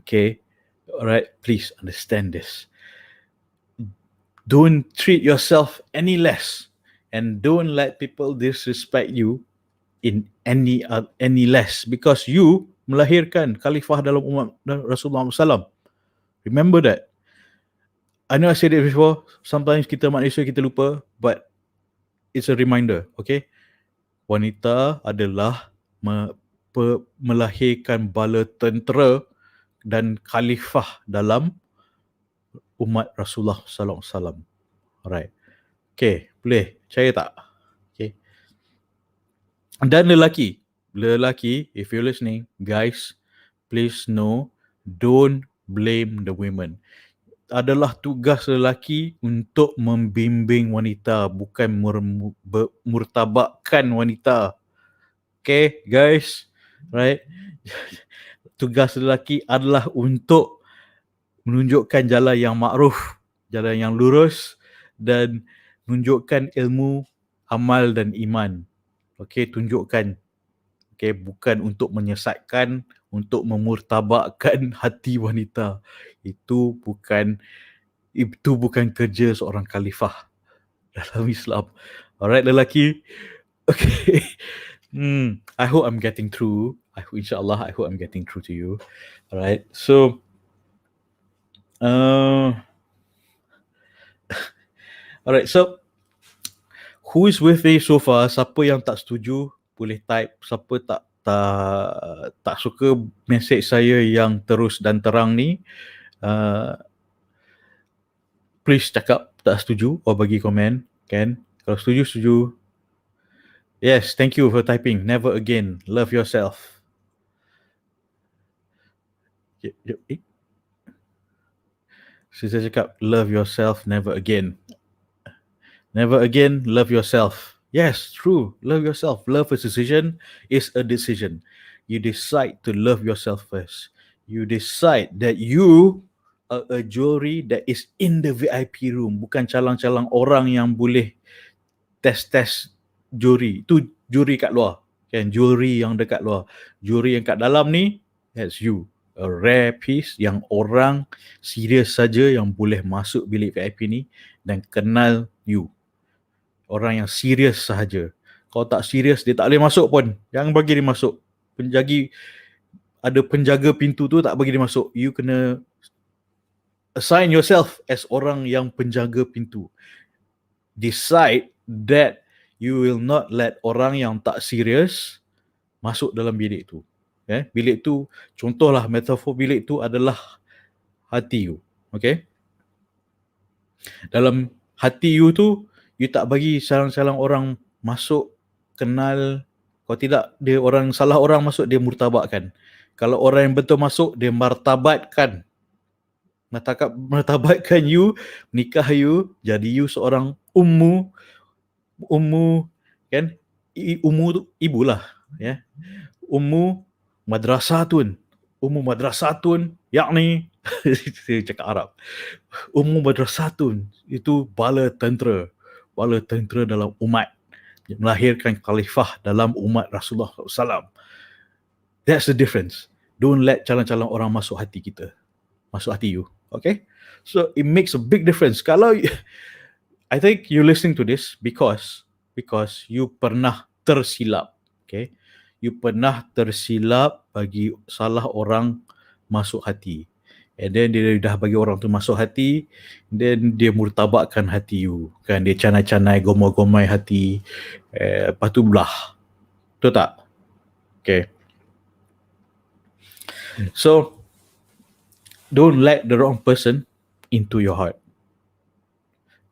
Okay, alright, please understand this. Don't treat yourself any less, and don't let people disrespect you in any less, because you melahirkan khalifah dalam umat Rasulullah SAW. Remember that. I know I said it before, sometimes kita manusia kita lupa, but it's a reminder, okay? Wanita adalah melahirkan bala tentera dan khalifah dalam umat Rasulullah SAW. Alright. Okay, boleh percaya tak? Okay. Dan lelaki, if you're listening, guys, please know, don't blame the women. Adalah tugas lelaki untuk membimbing wanita, bukan murtabakkan wanita. Okay, guys, right? Tugas lelaki adalah untuk menunjukkan jalan yang makruf, jalan yang lurus, dan menunjukkan ilmu, amal dan iman. Okay, tunjukkan. Okay, bukan untuk menyesatkan, untuk memurtabakkan hati wanita. Itu bukan Itu bukan kerja seorang khalifah dalam Islam. Alright, lelaki. Okay. I hope I'm getting through. Inshallah, I hope I'm getting through to you. Alright. So, alright. So, who is with me so far? Siapa yang tak setuju boleh type. Siapa tak suka message saya yang terus dan terang ni, please cakap tak setuju or bagi komen, kan? Kalau setuju. Yes, thank you for typing. Never again. Love yourself. Saya cakap love yourself, never again. Never again, love yourself. Yes, true. Love yourself. Love is a decision. You decide to love yourself first. You decide that you are a juri that is in the VIP room. Bukan calang-calang orang yang boleh test juri. Itu juri kat luar. Kan? Juri yang dekat luar. Juri yang kat dalam ni, that's you. A rare piece yang orang serius saja yang boleh masuk bilik VIP ni dan kenal you. Orang yang serius sahaja. Kalau tak serius, dia tak boleh masuk pun. Jangan bagi dia masuk. Ada penjaga pintu tu tak bagi dia masuk. You kena assign yourself as orang yang penjaga pintu. Decide that you will not let orang yang tak serius masuk dalam bilik tu. Bilik tu, contohlah metafor bilik tu adalah hati you. Okay? Dalam hati you tu, you tak bagi salang-salang orang masuk, kenal. Kalau tidak, dia salah orang masuk, dia murtabakkan. Kalau orang yang betul masuk, dia martabatkan. Martabatkan you, nikah you, jadi you seorang ummu, kan? Ummu tu ibulah, ya. Ummu madrasatun, yakni saya cakap Arab. Ummu madrasatun itu bala tentera dalam umat, melahirkan khalifah dalam umat Rasulullah SAW. That's the difference. Don't let calang-calang orang masuk hati kita, masuk hati you. Okay, so it makes a big difference. Kalau I think you listening to this because you pernah tersilap. Okay, you pernah tersilap bagi salah orang masuk hati. And then dia dah bagi orang tu masuk hati, then dia murtabakkan hati you. Kan, dia canai-canai, gomai-gomai hati. Lepas tu belah. Betul tak? Okay. So, don't let the wrong person into your heart.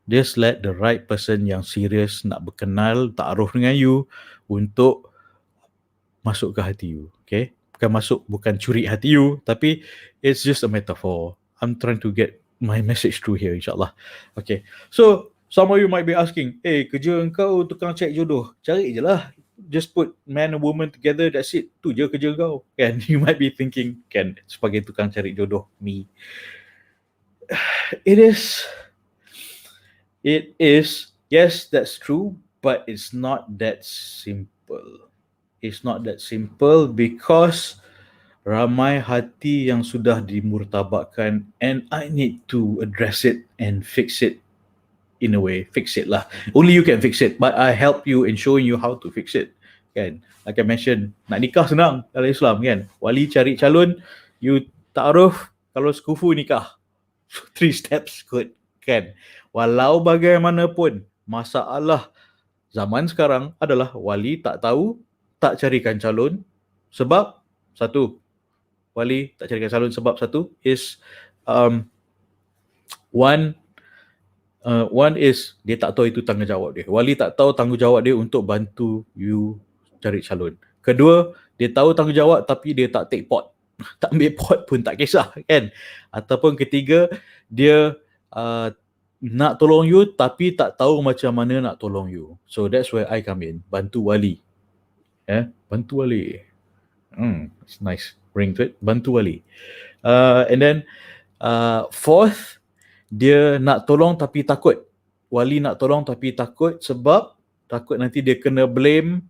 Just let the right person yang serius nak berkenal, ta'aruf dengan you untuk masuk ke hati you. Okay? Bukan curi hati you, tapi it's just a metaphor. I'm trying to get my message through here, insyaAllah. Okay. So, some of you might be asking, kerja engkau tukang cek jodoh. Cari je lah. Just put man and woman together, that's it. Tu je kerja kau. Kan? You might be thinking, kan, sebagai tukang cari jodoh, me. It is, yes, that's true, but it's not that simple. It's not that simple because ramai hati yang sudah dimurtabakkan and I need to address it and fix it in a way. Fix it lah. Only you can fix it, but I help you in showing you how to fix it. Kan? Like I mentioned, nak nikah senang dalam Islam kan. Wali cari calon, you ta'aruf, kalau sekufu nikah. 3 steps good. Kan? Walau bagaimanapun, masalah zaman sekarang adalah wali tak tahu, tak carikan calon sebab satu is one is dia tak tahu itu tanggungjawab dia. Wali tak tahu tanggungjawab dia untuk bantu you cari calon. Kedua, dia tahu tanggungjawab tapi dia tak take pot. Tak ambil pot pun tak kisah kan. Ataupun ketiga, dia nak tolong you tapi tak tahu macam mana nak tolong you. So that's where I come in, bantu wali. Bantu wali. It's nice ring to it. Bantu wali. And then fourth, dia nak tolong tapi takut. Wali nak tolong tapi takut sebab takut nanti dia kena blame.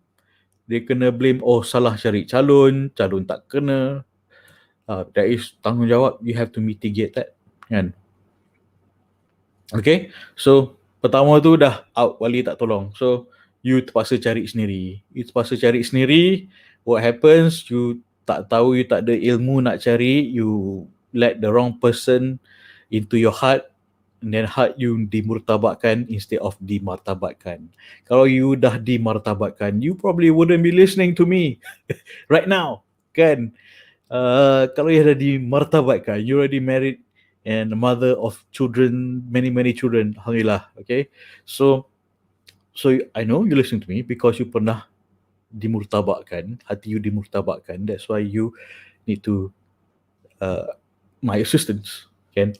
Oh, salah cari calon tak kena. That is tanggungjawab. You have to mitigate that. Kan? Okay, so pertama tu dah out, wali tak tolong. So you terpaksa cari sendiri. What happens, you tak tahu, you tak ada ilmu nak cari, you let the wrong person into your heart, and then heart you dimurtabakkan instead of dimartabatkan. Kalau you dah dimartabatkan, you probably wouldn't be listening to me right now, kan? Kalau you dah dimartabatkan, you already married and a mother of children, many children, alhamdulillah. Okay, so I know you listen to me because you pernah dimurtabakkan, hati you dimurtabakkan. That's why you need to my assistance, kan?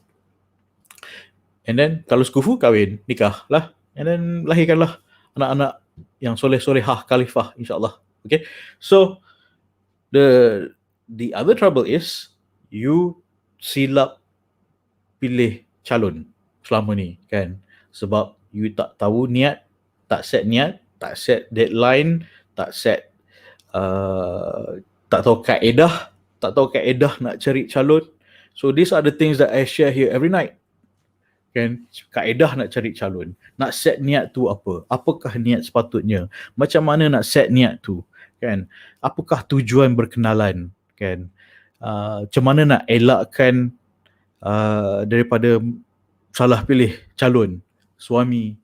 And then kalau sekufu, kahwin, nikah lah, and then lahirkanlah anak-anak yang soleh-solehah, khalifah, insyaAllah. Okay, so the other trouble is you silap pilih calon selama ni, kan? Sebab you tak tahu niat, tak set niat, tak set deadline, tak set tak tahu kaedah nak cari calon. So these are the things that I share here every night, kan? Kaedah nak cari calon, nak set niat tu apa, apakah niat sepatutnya, macam mana nak set niat tu, kan? Apakah tujuan berkenalan, kan? Macam mana nak elakkan daripada salah pilih calon suami,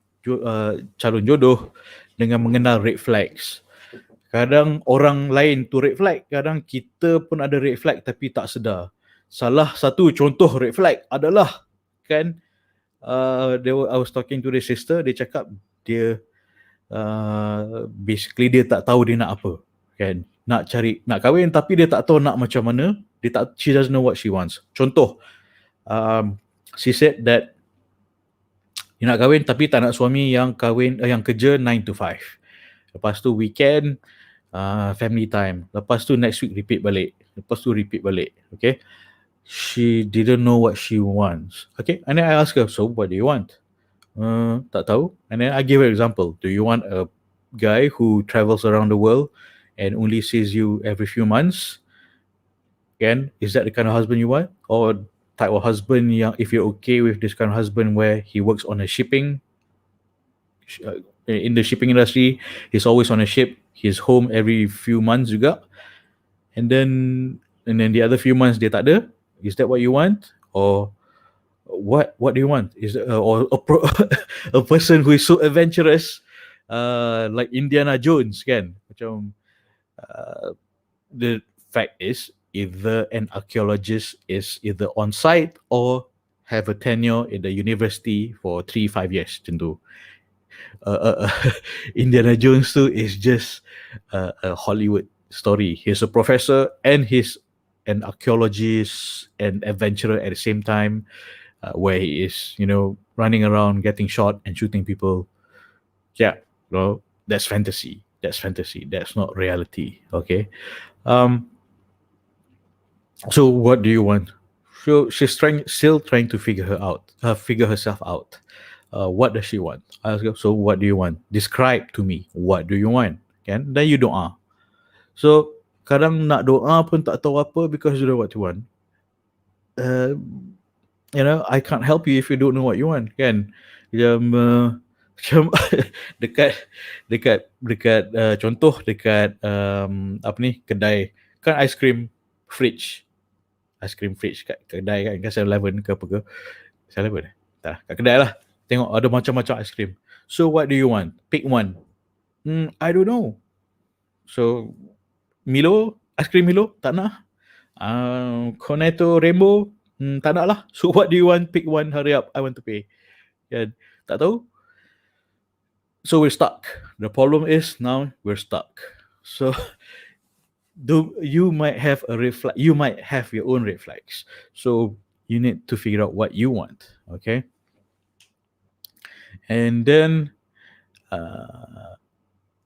calon jodoh dengan mengenal red flags. Kadang orang lain tu red flag, kadang kita pun ada red flag tapi tak sedar. Salah satu contoh red flag adalah, kan, I was talking to the sister, dia cakap dia basically dia tak tahu dia nak apa, kan? Nak kahwin tapi dia tak tahu nak macam mana. She doesn't know what she wants. Contoh, she said that dia nak kahwin tapi tak nak suami yang kerja 9 to 5. Lepas tu weekend, family time. Lepas tu next week repeat balik. Okay, she didn't know what she wants. Okay, and then I asked her, so what do you want? Tak tahu. And then I give her example. Do you want a guy who travels around the world and only sees you every few months? Again, is that the kind of husband you want? Or type of husband yang, if you're okay with this kind of husband where he works on a shipping, in the shipping industry, he's always on a ship, he's home every few months juga, and then the other few months dia tak ada. Is that what you want? Or what do you want? Is or a person who is so adventurous, like Indiana Jones, kan? Macam the fact is, either an archaeologist is either on site or have a tenure in the university for 3-5 years, macam tu. Indiana Jones tu is just a Hollywood story. He's a professor and he's an archaeologist and adventurer at the same time, where he is, running around, getting shot and shooting people. Yeah, that's fantasy. That's not reality. Okay. So what do you want? So she's still trying to figure herself out. What does she want? I ask her, so what do you want? Describe to me. What do you want? Kan? Then you doa. So kadang nak doa pun tak tahu apa because you don't know what you want. I can't help you if you don't know what you want, kan? Macam dekat contoh dekat kedai kan, ice cream fridge kat kedai kan 7-Eleven ke apa ke, 7-Eleven tak, kat kedai lah, tengok ada macam-macam ice cream. So what do you want? Pick one. I don't know. So Milo, ice cream Milo tak nak. Cornetto Rainbow tak nak lah. So what do you want? Pick one, hurry up, I want to pay. Tak tahu. So we're stuck. The problem is now we're stuck. So you might have a red flag. You might have your own red flags. So you need to figure out what you want. Okay. And then,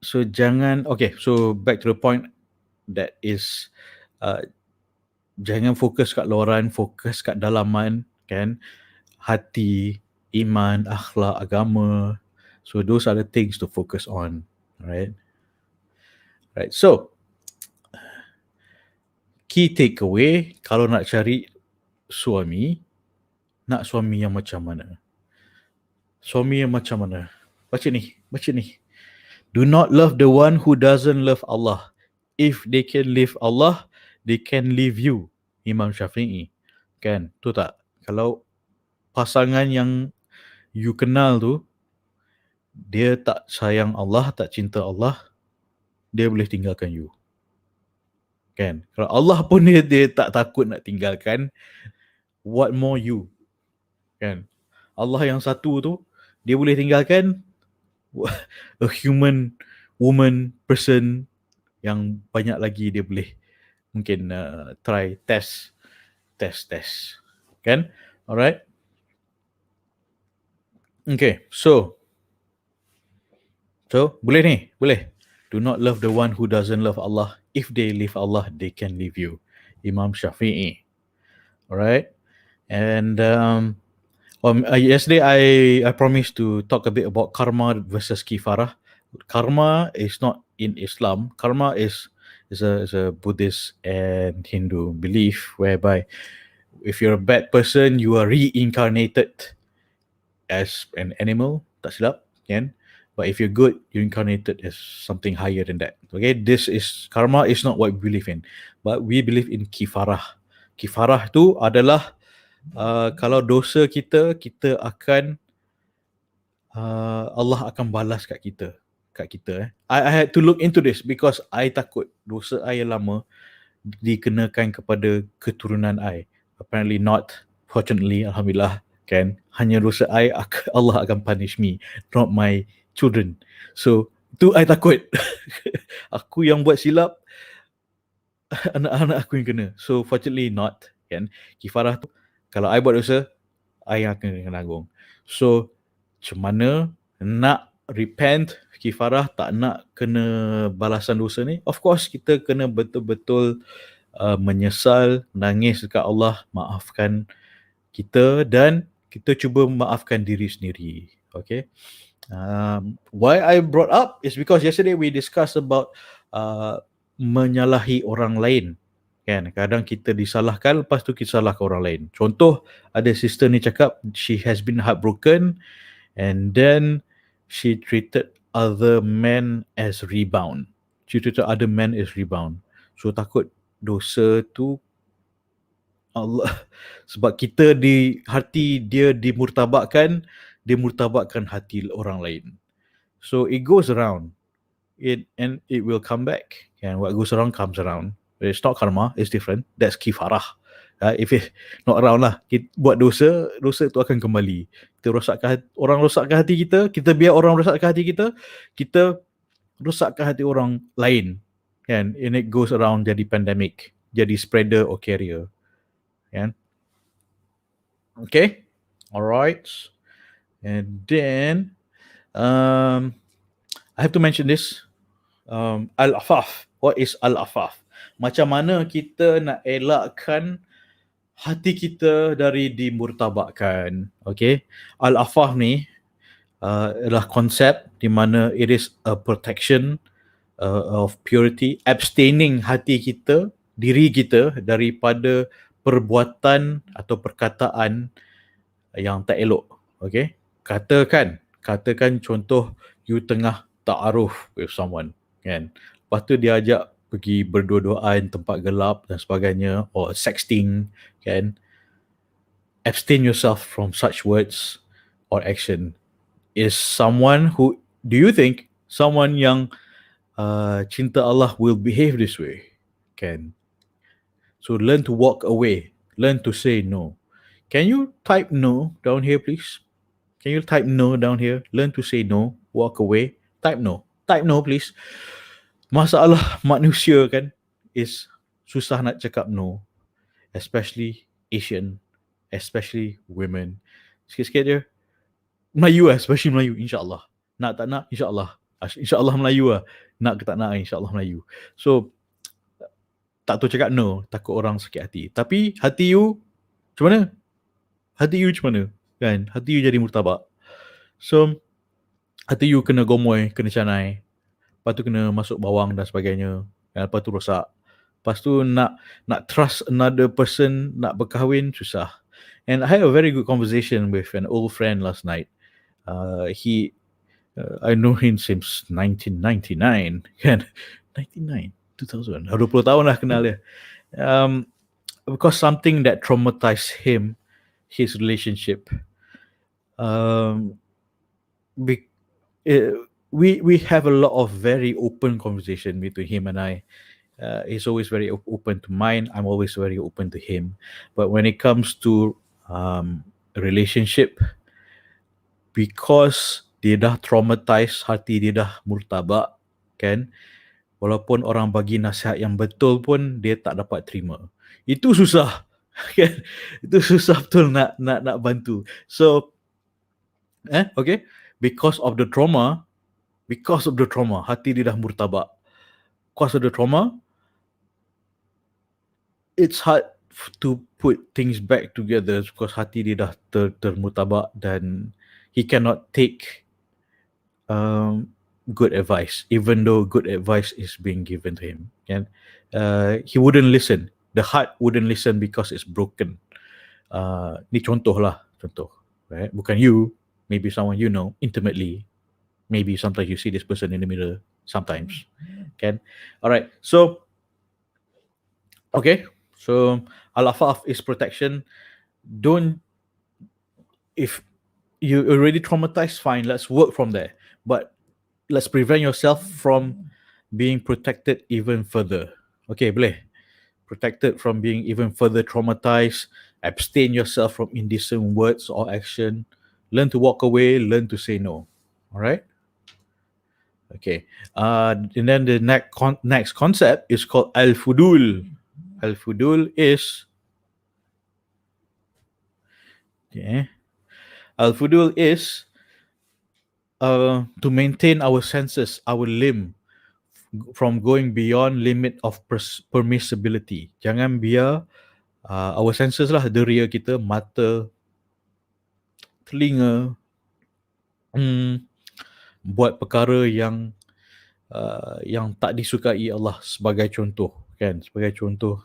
so back to the point that is, jangan fokus kat luaran, fokus kat dalaman, kan? Hati, iman, akhlak, agama. So those are the things to focus on, right? Right. So key takeaway, kalau nak cari suami, nak suami yang macam mana? Suami yang macam mana? Baca ni. Do not love the one who doesn't love Allah. If they can live Allah, they can live you. Imam Syafi'i. Kan? Tu tak? Kalau pasangan yang you kenal tu, dia tak sayang Allah, tak cinta Allah, dia boleh tinggalkan you. Kan? Kalau Allah pun dia tak takut nak tinggalkan, what more you? Kan? Allah yang satu tu, dia boleh tinggalkan a human, woman, person yang banyak lagi dia boleh mungkin try test. Kan? Alright? Okay, so boleh ni? Boleh. Do not love the one who doesn't love Allah. If they leave Allah, they can leave you. Imam Syafi'i. Alright? And yesterday I promised to talk a bit about karma versus kifarah. Karma is not in Islam. Karma is a Buddhist and Hindu belief whereby if you're a bad person, you are reincarnated as an animal, tak silap, kan? But if you're good, you're incarnated as something higher than that. Okay, karma is not what we believe in, but we believe in kifarah. Kifarah tu adalah kalau dosa kita akan Allah akan balas kat kita. I had to look into this because I takut dosa I yang lama dikenakan kepada keturunan I. Apparently not. Fortunately, alhamdulillah, kan, hanya dosa I Allah akan punish me, not my children. So tu I takut. Aku yang buat silap, anak-anak aku yang kena. So fortunately not, kan. Kifarah tu kalau I buat dosa, I yang akan tanggung. So macam mana nak repent, kifarah, tak nak kena balasan dosa ni? Of course kita kena betul-betul menyesal, menangis dekat Allah, maafkan kita dan kita cuba maafkan diri sendiri. Okay. Why I brought up is because yesterday we discussed about menyalahi orang lain. Kan? Kadang kita disalahkan, lepas tu kita salahkan orang lain. Contoh, ada sister ni cakap she has been heartbroken and then she treated other men as rebound. So takut dosa tu Allah, sebab kita di hati dia dimurtabakkan, dia murtabakkan hati orang lain. So it goes around, and it will come back. And what goes around comes around. It's not karma, it's different. That's kifarah. If it not around lah, kita buat dosa tu akan kembali. Kita orang rosakkan hati kita, kita biar orang rosakkan hati kita, kita rosakkan hati orang lain. Kan? And it goes around, jadi pandemic, jadi spreader or carrier. Kan? Okay? Alright. And then I have to mention this. Al-afaf. What is al-afaf? Macam mana kita nak elakkan hati kita dari dimurtabakkan. Okay? Al-afaf ni adalah konsep di mana it is a protection of purity, abstaining hati kita, diri kita daripada perbuatan atau perkataan yang tak elok. Okay? Katakan contoh you tengah ta'aruf with someone, kan? Lepas tu dia ajak pergi berdua-duaan tempat gelap dan sebagainya, or sexting, kan? Abstain yourself from such words or action. Is someone who, do you think someone yang cinta Allah will behave this way? Kan? So learn to walk away. Learn to say no. Can you type no down here, please? Can you type no down here? Learn to say no. Walk away. Type no. Type no, please. Masalah manusia kan is susah nak cakap no. Especially Asian. Especially women. Sikit-sikit je. Melayu especially Melayu. InsyaAllah. Nak tak nak? InsyaAllah. InsyaAllah Melayu lah. Nak ke tak nak? InsyaAllah Melayu. So, tak tahu cakap no, takut orang sakit hati. Tapi hati you macam mana? Hati you macam mana? Kan? Hati you jadi murtabak. So, hati you kena gomoy, kena canai. Lepas tu kena masuk bawang dan sebagainya. Lepas tu rosak. Lepas tu nak trust another person, nak berkahwin, susah. And I had a very good conversation with an old friend last night. I know him since 1999 kan. 99 2000 dah 20 tahun lah kenal dia. Because something that traumatized him, his relationship, we have a lot of very open conversation between him and I. He's always very open to mine. I'm always very open to him. But when it comes to relationship, because dia dah traumatized, hati dia dah murtabak, kan? Walaupun orang bagi nasihat yang betul pun dia tak dapat terima. Itu susah, kan? Itu susah betul nak bantu. So, okay, because of the trauma, hati dia dah murtabak. Because of the trauma, it's hard to put things back together because hati dia dah termurtabak dan he cannot take good advice, even though good advice is being given to him. Kan? He wouldn't listen. The heart wouldn't listen because it's broken. Ni contoh. Right? Bukan you, maybe someone you know intimately. Maybe sometimes you see this person in the mirror. Sometimes. Kan? Alright, so okay. So al-afaf is protection. If you already traumatized, fine, let's work from there. But let's prevent yourself from being protected even further. Okay, boleh. Protected from being even further traumatized. Abstain yourself from indecent words or action. Learn to walk away, learn to say no. All right? Okay. And then the next concept is called al-fudul. Al-fudul is to maintain our senses, our limb, from going beyond limit of permissibility. Jangan biar our senses lah, deria kita, mata, telinga, buat perkara yang tak disukai Allah, sebagai contoh, kan? Sebagai contoh,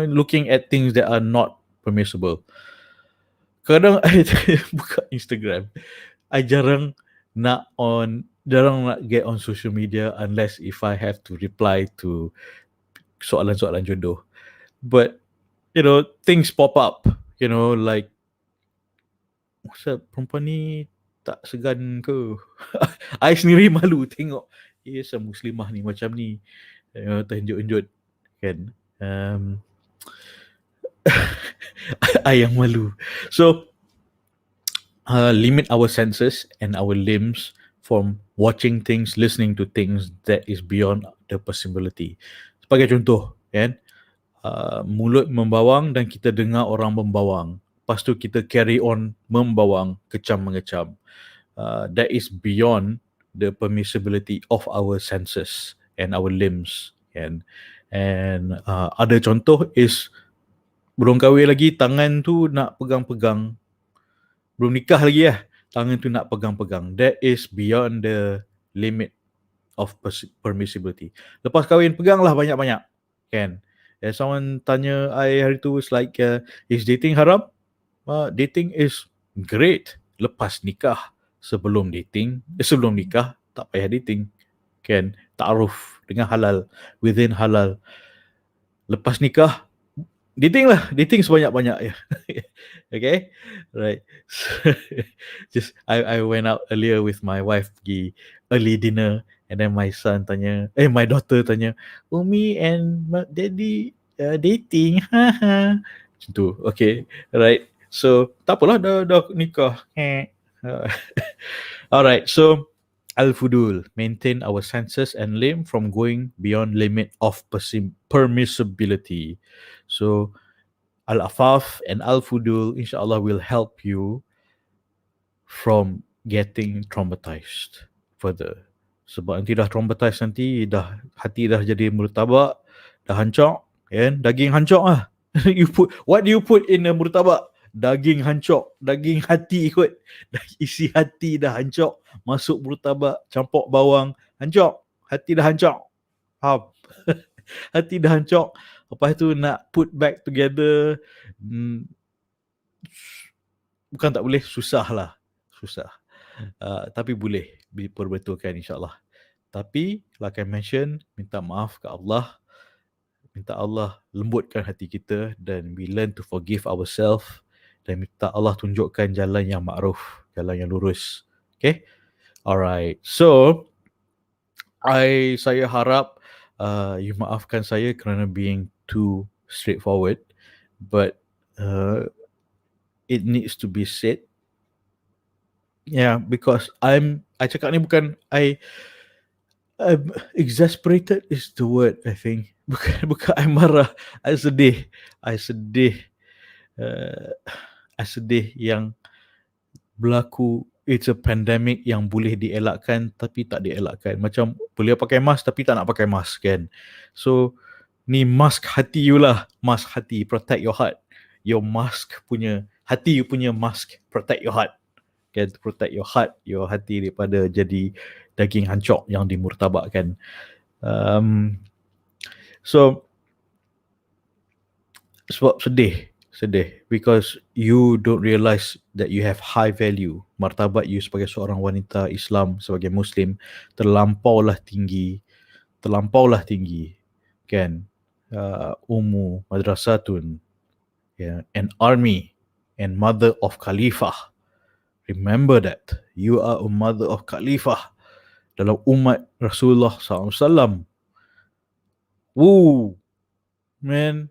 looking at things that are not permissible. Kadang I buka Instagram, I jarang nak get on social media unless if I have to reply to soalan-soalan jodoh. But things pop up, like, masa perempuan ni tak segan ke? I sendiri malu tengok Muslimah ni macam ni, terhenjut-henjut, kan? I yang malu. So limit our senses and our limbs from watching things, listening to things that is beyond the possibility. Sebagai contoh, kan? Mulut membawang dan kita dengar orang membawang. Lepas tu kita carry on membawang, kecam-mengecam. That is beyond the permissibility of our senses and our limbs. And ada contoh is belum kahwin lagi, tangan tu nak pegang-pegang. Belum nikah lagi tangan tu nak pegang-pegang. That is beyond the limit of permissibility. Lepas kahwin, peganglah banyak-banyak, kan? Someone tanya I hari tu, it's like, is dating haram? Dating is great lepas nikah. Sebelum nikah tak payah dating, kan? Ta'aruf dengan halal, within halal. Lepas nikah, dating sebanyak-banyak. Okay, right. So, just I went out earlier with my wife, pergi early dinner, and then my daughter tanya, Umi and Daddy dating, macam tu. Okay, right. So tak apalah, dah nikah. Alright, so al-fudul, maintain our senses and limb from going beyond limit of permissibility. So al-afaf and al-fudul insyaAllah will help you from getting traumatized further. Sebab nanti dah traumatized, nanti hati dah jadi murtabak, dah hancur, kan? Daging hancur lah. What do you put in a murtabak? Daging hancur, daging hati kot. Isi hati dah hancur, masuk murtabak, campur bawang, hancur. Hati dah hancur. Faham? Hati dah hancur. Lepas tu nak put back together, bukan tak boleh, susah lah. Susah. Tapi boleh diperbetulkan insyaAllah. Tapi like I mention, minta maaf ke Allah, minta Allah lembutkan hati kita dan we learn to forgive ourselves dan minta Allah tunjukkan jalan yang ma'ruf, jalan yang lurus. Okay? Alright. So, saya harap you maafkan saya kerana being too straightforward, but it needs to be said. Yeah, because I cakap ni bukan I'm exasperated is the word, I think. Bukan I marah, I sedih. I sedih yang berlaku. It's a pandemic yang boleh dielakkan tapi tak dielakkan. Macam boleh pakai mask tapi tak nak pakai mask kan. So ni mask hati you lah. Mask hati, protect your heart. Your mask punya, hati you punya mask, protect your heart. Kan, protect your heart, your hati daripada jadi daging hancur yang dimurtabakkan. So sebab sedih because you don't realise that you have high value. Martabat you sebagai seorang wanita Islam, sebagai Muslim terlampaulah tinggi kan. Ummu madrasatun, an army and mother of khalifah. Remember that you are a mother of khalifah dalam umat Rasulullah SAW. Woo, man.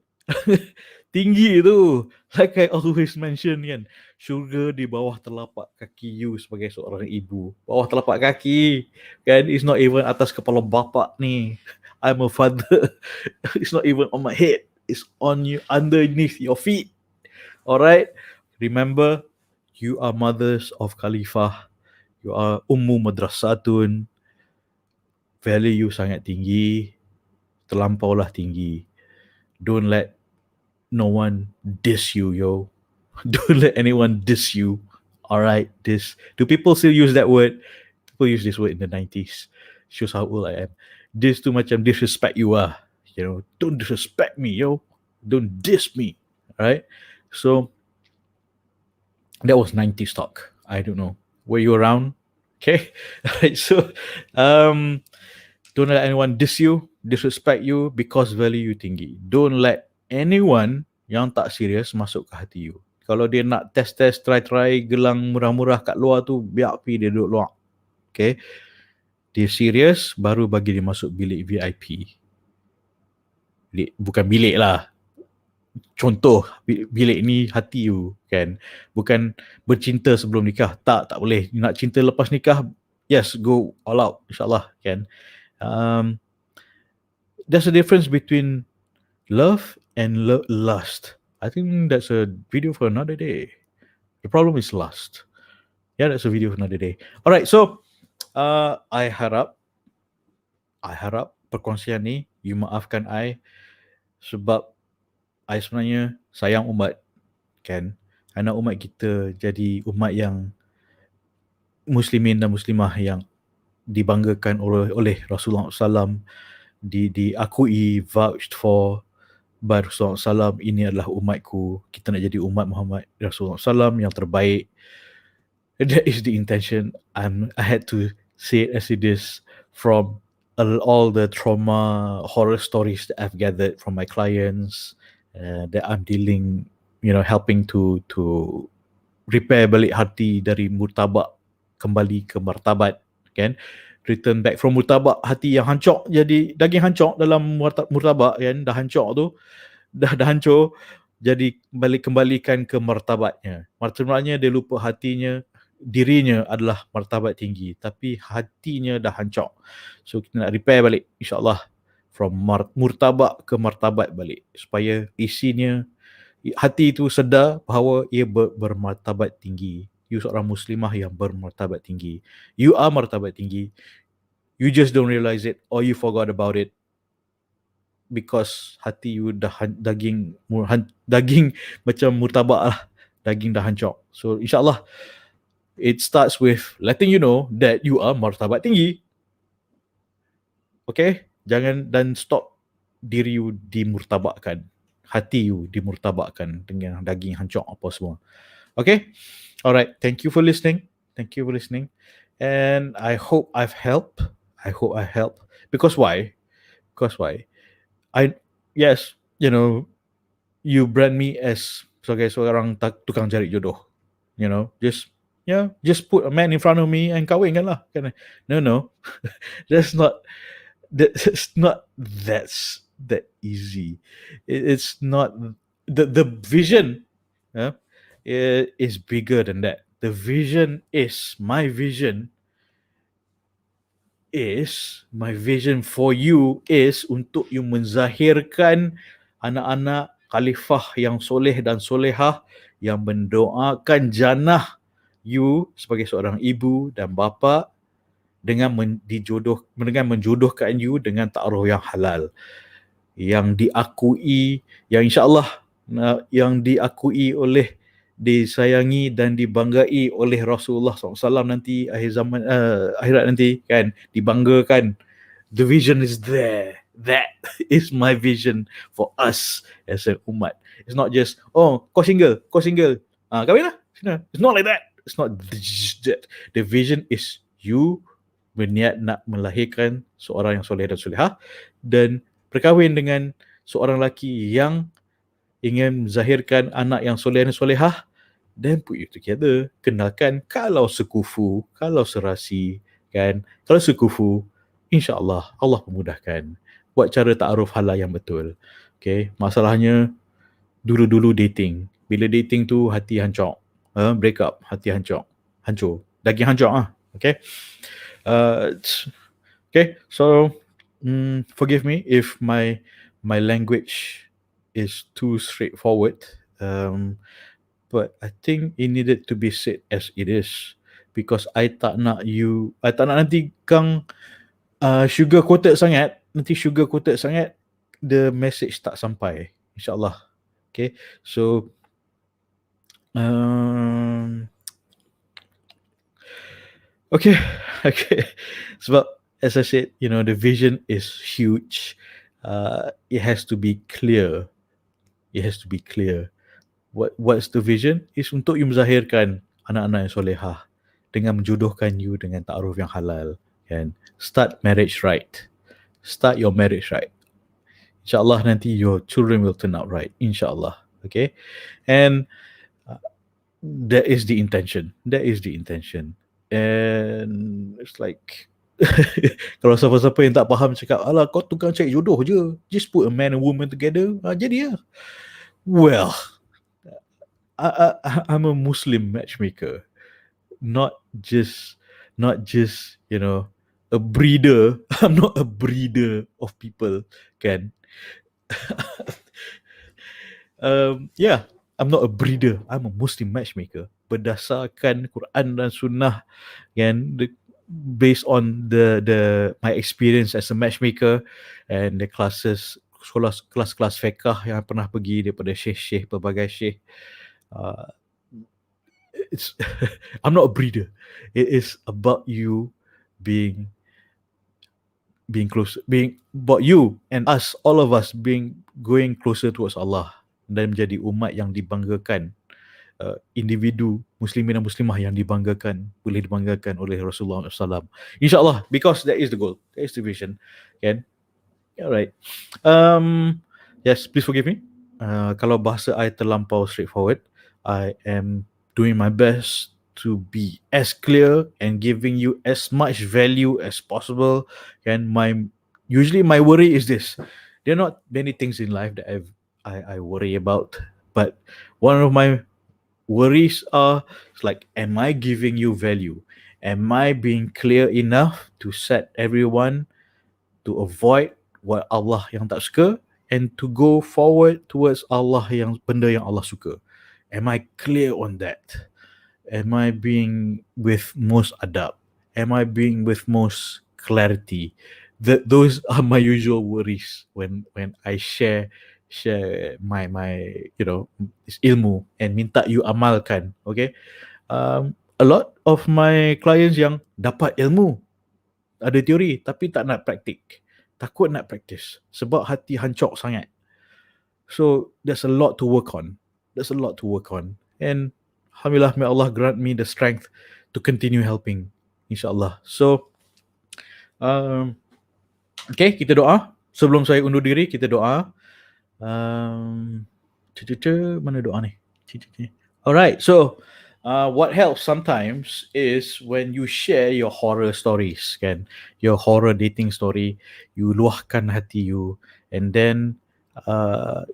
Tinggi tu. Like I always mention kan, syurga di bawah telapak kaki you sebagai seorang ibu. Bawah telapak kaki kan, it's not even atas kepala bapak ni. I'm a father. It's not even on my head. It's on you, underneath your feet. Alright? Remember, you are mothers of khalifah. You are ummu madrasatun. Value you sangat tinggi. Terlampaulah tinggi. Don't let no one diss you, yo. Don't let anyone diss you. Alright, diss. Do people still use that word? People use this word in the 90s. Shows how old I am. Diss tu macam disrespect you ah. You know, don't disrespect me, yo. Don't diss me. Alright? So, that was 90s talk. I don't know. Were you around? Okay. Alright, so don't let anyone diss you, disrespect you because value you tinggi. Don't let anyone yang tak serius masuk ke hati you. Kalau dia nak test, try, gelang murah-murah kat luar tu, biar pergi dia duduk luar. Okay. Dia serius, baru bagi dia masuk bilik VIP. Bukan bilik lah. Contoh, bilik ni hati you kan. Bukan bercinta sebelum nikah. Tak boleh. Nak cinta lepas nikah, yes, go all out, insyaAllah kan. There's a difference between love and lust. I think that's a video for another day. The problem is lust. Yeah, that's a video for another day. Alright, so I harap perkongsian ni you maafkan I sebab I sebenarnya sayang umat kan. Anak umat kita jadi umat yang muslimin dan muslimah yang dibanggakan oleh Rasulullah SAW, diakui, vouched for by Rasulullah SAW. Ini adalah umatku. Kita nak jadi umat Muhammad Rasulullah SAW yang terbaik. That is the intention. I had to say it as it is from all the trauma, horror stories that I've gathered from my clients that I'm dealing, helping to repair balik hati dari murtabak kembali ke martabat kan. Return back from murtabak, hati yang hancur jadi daging hancur dalam murtabak kan, dah hancur tu, dah hancur, jadi kembalikan ke martabatnya. Martabatnya dia lupa hatinya, dirinya adalah martabat tinggi tapi hatinya dah hancur. So kita nak repair balik insyaAllah from murtabak ke martabat balik supaya isinya, hati itu sedar bahawa ia bermartabat tinggi. You seorang muslimah yang bermartabat tinggi. You are martabat tinggi. You just don't realize it or you forgot about it because hati you dah daging macam murtabak lah. Daging dah hancur. So insyaAllah it starts with letting you know that you are martabat tinggi. Okay? Jangan dan stop diri you dimurtabakkan. Hati you dimurtabakkan dengan daging hancur apa semua. Okay? Alright. Thank you for listening. Thank you for listening. And I hope I've helped. I hope I help. Because why? Because why? Yes, you brand me as sebagai seorang tukang cari jodoh. Just put a man in front of me and kahwinkan lah. No. that's not that's not that easy. It's not the vision, is bigger than that. The vision is my vision for you is untuk you menzahirkan anak-anak khalifah yang soleh dan solehah yang mendoakan jannah you sebagai seorang ibu dan bapa dengan menjodohkan you dengan ta'aruf yang halal, yang diakui, yang insyaAllah yang diakui oleh, disayangi dan dibanggai oleh Rasulullah SAW nanti akhirat nanti kan, dibanggakan. The vision is there. That is my vision for us as an umat. It's not just kau single kahwin lah. It's not like that. It's not that. The vision is you berniat nak melahirkan seorang yang soleh dan solehah dan berkahwin dengan seorang lelaki yang ingin menzahirkan anak yang soleh dan solehah, then put you together. Kenalkan, kalau sekufu, kalau serasi, kan, kalau sekufu, insyaAllah Allah memudahkan. Buat cara ta'aruf halal yang betul. Okay, masalahnya dulu-dulu dating. Bila dating tu hati hancur. Break up, hati hancur. Daging hancur. Okay. Okay, so forgive me if my language is too straightforward, but I think it needed to be said as it is, because I tak nak nanti kang sugar coated sangat, the message tak sampai, insyaAllah. Okay, so okay. Sebab as I said, the vision is huge. It has to be clear. What's the vision? Is untuk you menzahirkan anak-anak yang solehah dengan menjodohkan you dengan ta'aruf yang halal, kan? Start your marriage right. InsyaAllah nanti your children will turn out right, insyaAllah. Okay, and that is the intention. And it's like kalau siapa-siapa yang tak faham cakap, alah kau tukang cari jodoh je, just put a man and woman together, jadi lah. Well, I'm a Muslim matchmaker, not just a breeder. I'm not a breeder of people, kan? I'm not a breeder. I'm a Muslim matchmaker berdasarkan Quran dan Sunnah, kan? Based on my experience as a matchmaker and the kelas fiqh yang pernah pergi daripada syekh, pelbagai syekh. I'm not a breeder. It is about you being close, about you and us, all of us going closer towards Allah dan menjadi umat yang dibanggakan, individu muslimin dan muslimah yang boleh dibanggakan oleh Rasulullah SAW, insyaAllah, because that is the goal, that is the vision, kan? Alright. Yes, please forgive me kalau bahasa I terlampau straightforward. I am doing my best to be as clear and giving you as much value as possible, and usually my worry is this. There are not many things in life that I worry about, but one of my worries are, it's like, am I giving you value? Am I being clear enough to set everyone to avoid what Allah yang tak suka and to go forward towards Allah yang benda yang Allah suka? Am I clear on that? Am I being with most adab? Am I being with most clarity? Those are my usual worries when I share my ilmu and minta you amalkan. Okay, a lot of my clients yang dapat ilmu, ada teori tapi tak nak praktik, takut nak practice sebab hati hancur sangat. So there's a lot to work on. And alhamdulillah, may Allah grant me the strength to to continue helping, insyaAllah. So, okay, kita doa. Sebelum saya undur diri, kita doa. Mana doa ni? Alright, so what helps sometimes is when you share your horror stories, kan? Your horror dating story, you luahkan hati you, and then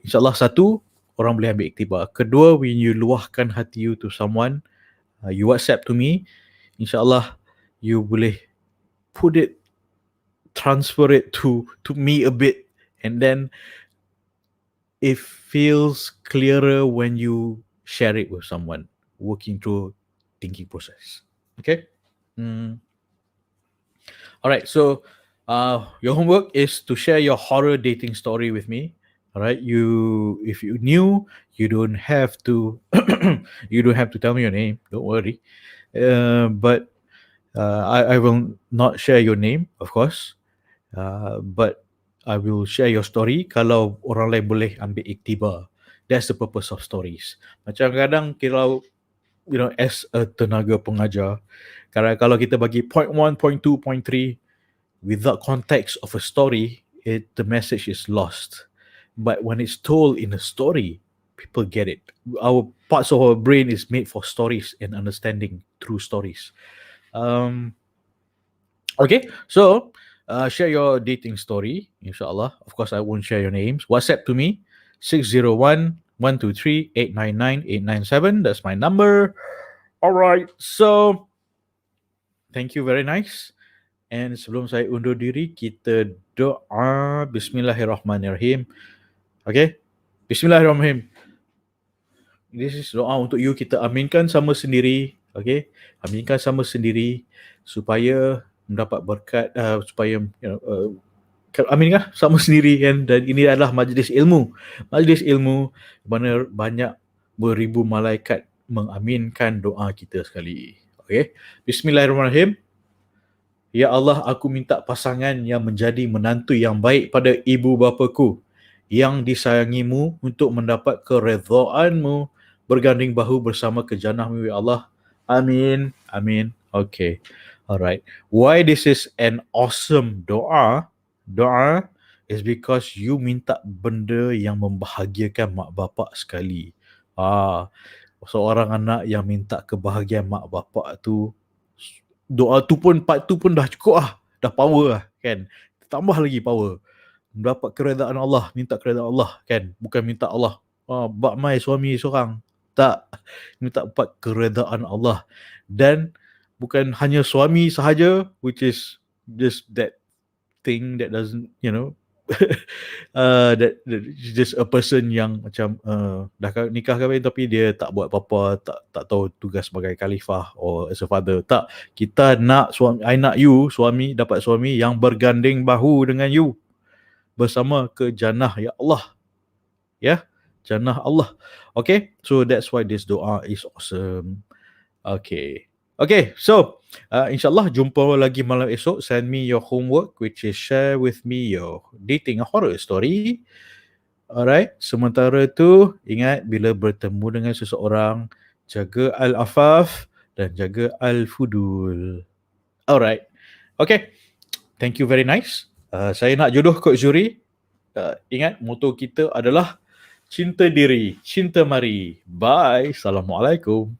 insyaAllah satu, orang boleh ambil iktibar. Kedua, when you luahkan hati you to someone, you WhatsApp to me, insyaAllah you boleh transfer it to me a bit, and then it feels clearer when you share it with someone working through thinking process. Okay. All right, so your homework is to share your horror dating story with me. All right, if you knew, you don't have to you don't have to tell me your name, don't worry. But I will not share your name, of course. But I will share your story kalau orang lain boleh ambil iktibar. That's the purpose of stories. Macam kadang kalau, as a tenaga pengajar, kalau kita bagi point 1, point 2, point 3 without context of a story, the message is lost. But when it's told in a story, people get it. Our parts of our brain is made for stories and understanding through stories. Okay, so share your dating story, insyaAllah. Of course, I won't share your names. WhatsApp to me, 601-123-899-897. That's my number. All right, so thank you, very nice. And sebelum saya undur diri, kita doa. Bismillahirrahmanirrahim. Okay, Bismillahirrahmanirrahim. This is doa untuk you, kita aminkan sama sendiri. Okay, aminkan sama sendiri supaya mendapat berkat, supaya aminkah sama sendiri, kan? Dan ini adalah majlis ilmu mana banyak beribu malaikat mengaminkan doa kita sekali. Okay, Bismillahirrahmanirrahim. Ya Allah, aku minta pasangan yang menjadi menantu yang baik pada ibu bapaku, yang disayangimu untuk mendapat keredaan-Mu, berganding bahu bersama ke jannah-Mu, ya Allah. Amin. Amin. Okay. Alright. Why this is an awesome doa? Doa is because you minta benda yang membahagiakan mak bapak sekali. Seorang anak yang minta kebahagiaan mak bapak tu, doa tu pun, part tu pun dah cukup lah. Dah power lah, kan? Tambah lagi power. Mendapat keredaan Allah, minta keredaan Allah, kan? Bukan minta Allah, bak mai suami seorang. Tak. Minta dapat keredaan Allah. Dan bukan hanya suami sahaja, which is just that thing that doesn't, that just a person yang macam dah nikah kahwin tapi dia tak buat apa-apa, tak tahu tugas sebagai khalifah or as a father. Tak, kita nak I nak you, suami, dapat suami yang berganding bahu dengan you bersama ke jannah, ya Allah. Ya, jannah Allah. Okay, so that's why this doa is awesome. Okay, so insyaAllah jumpa lagi malam esok. Send me your homework, which is share with me your dating horror story. Alright, sementara tu ingat, bila bertemu dengan seseorang, jaga al-afaf dan jaga al-fudul. Alright, okay, thank you, very nice. Saya nak jodoh kot Zuhri. Ingat, motto kita adalah cinta diri, cinta mari. Bye. Assalamualaikum.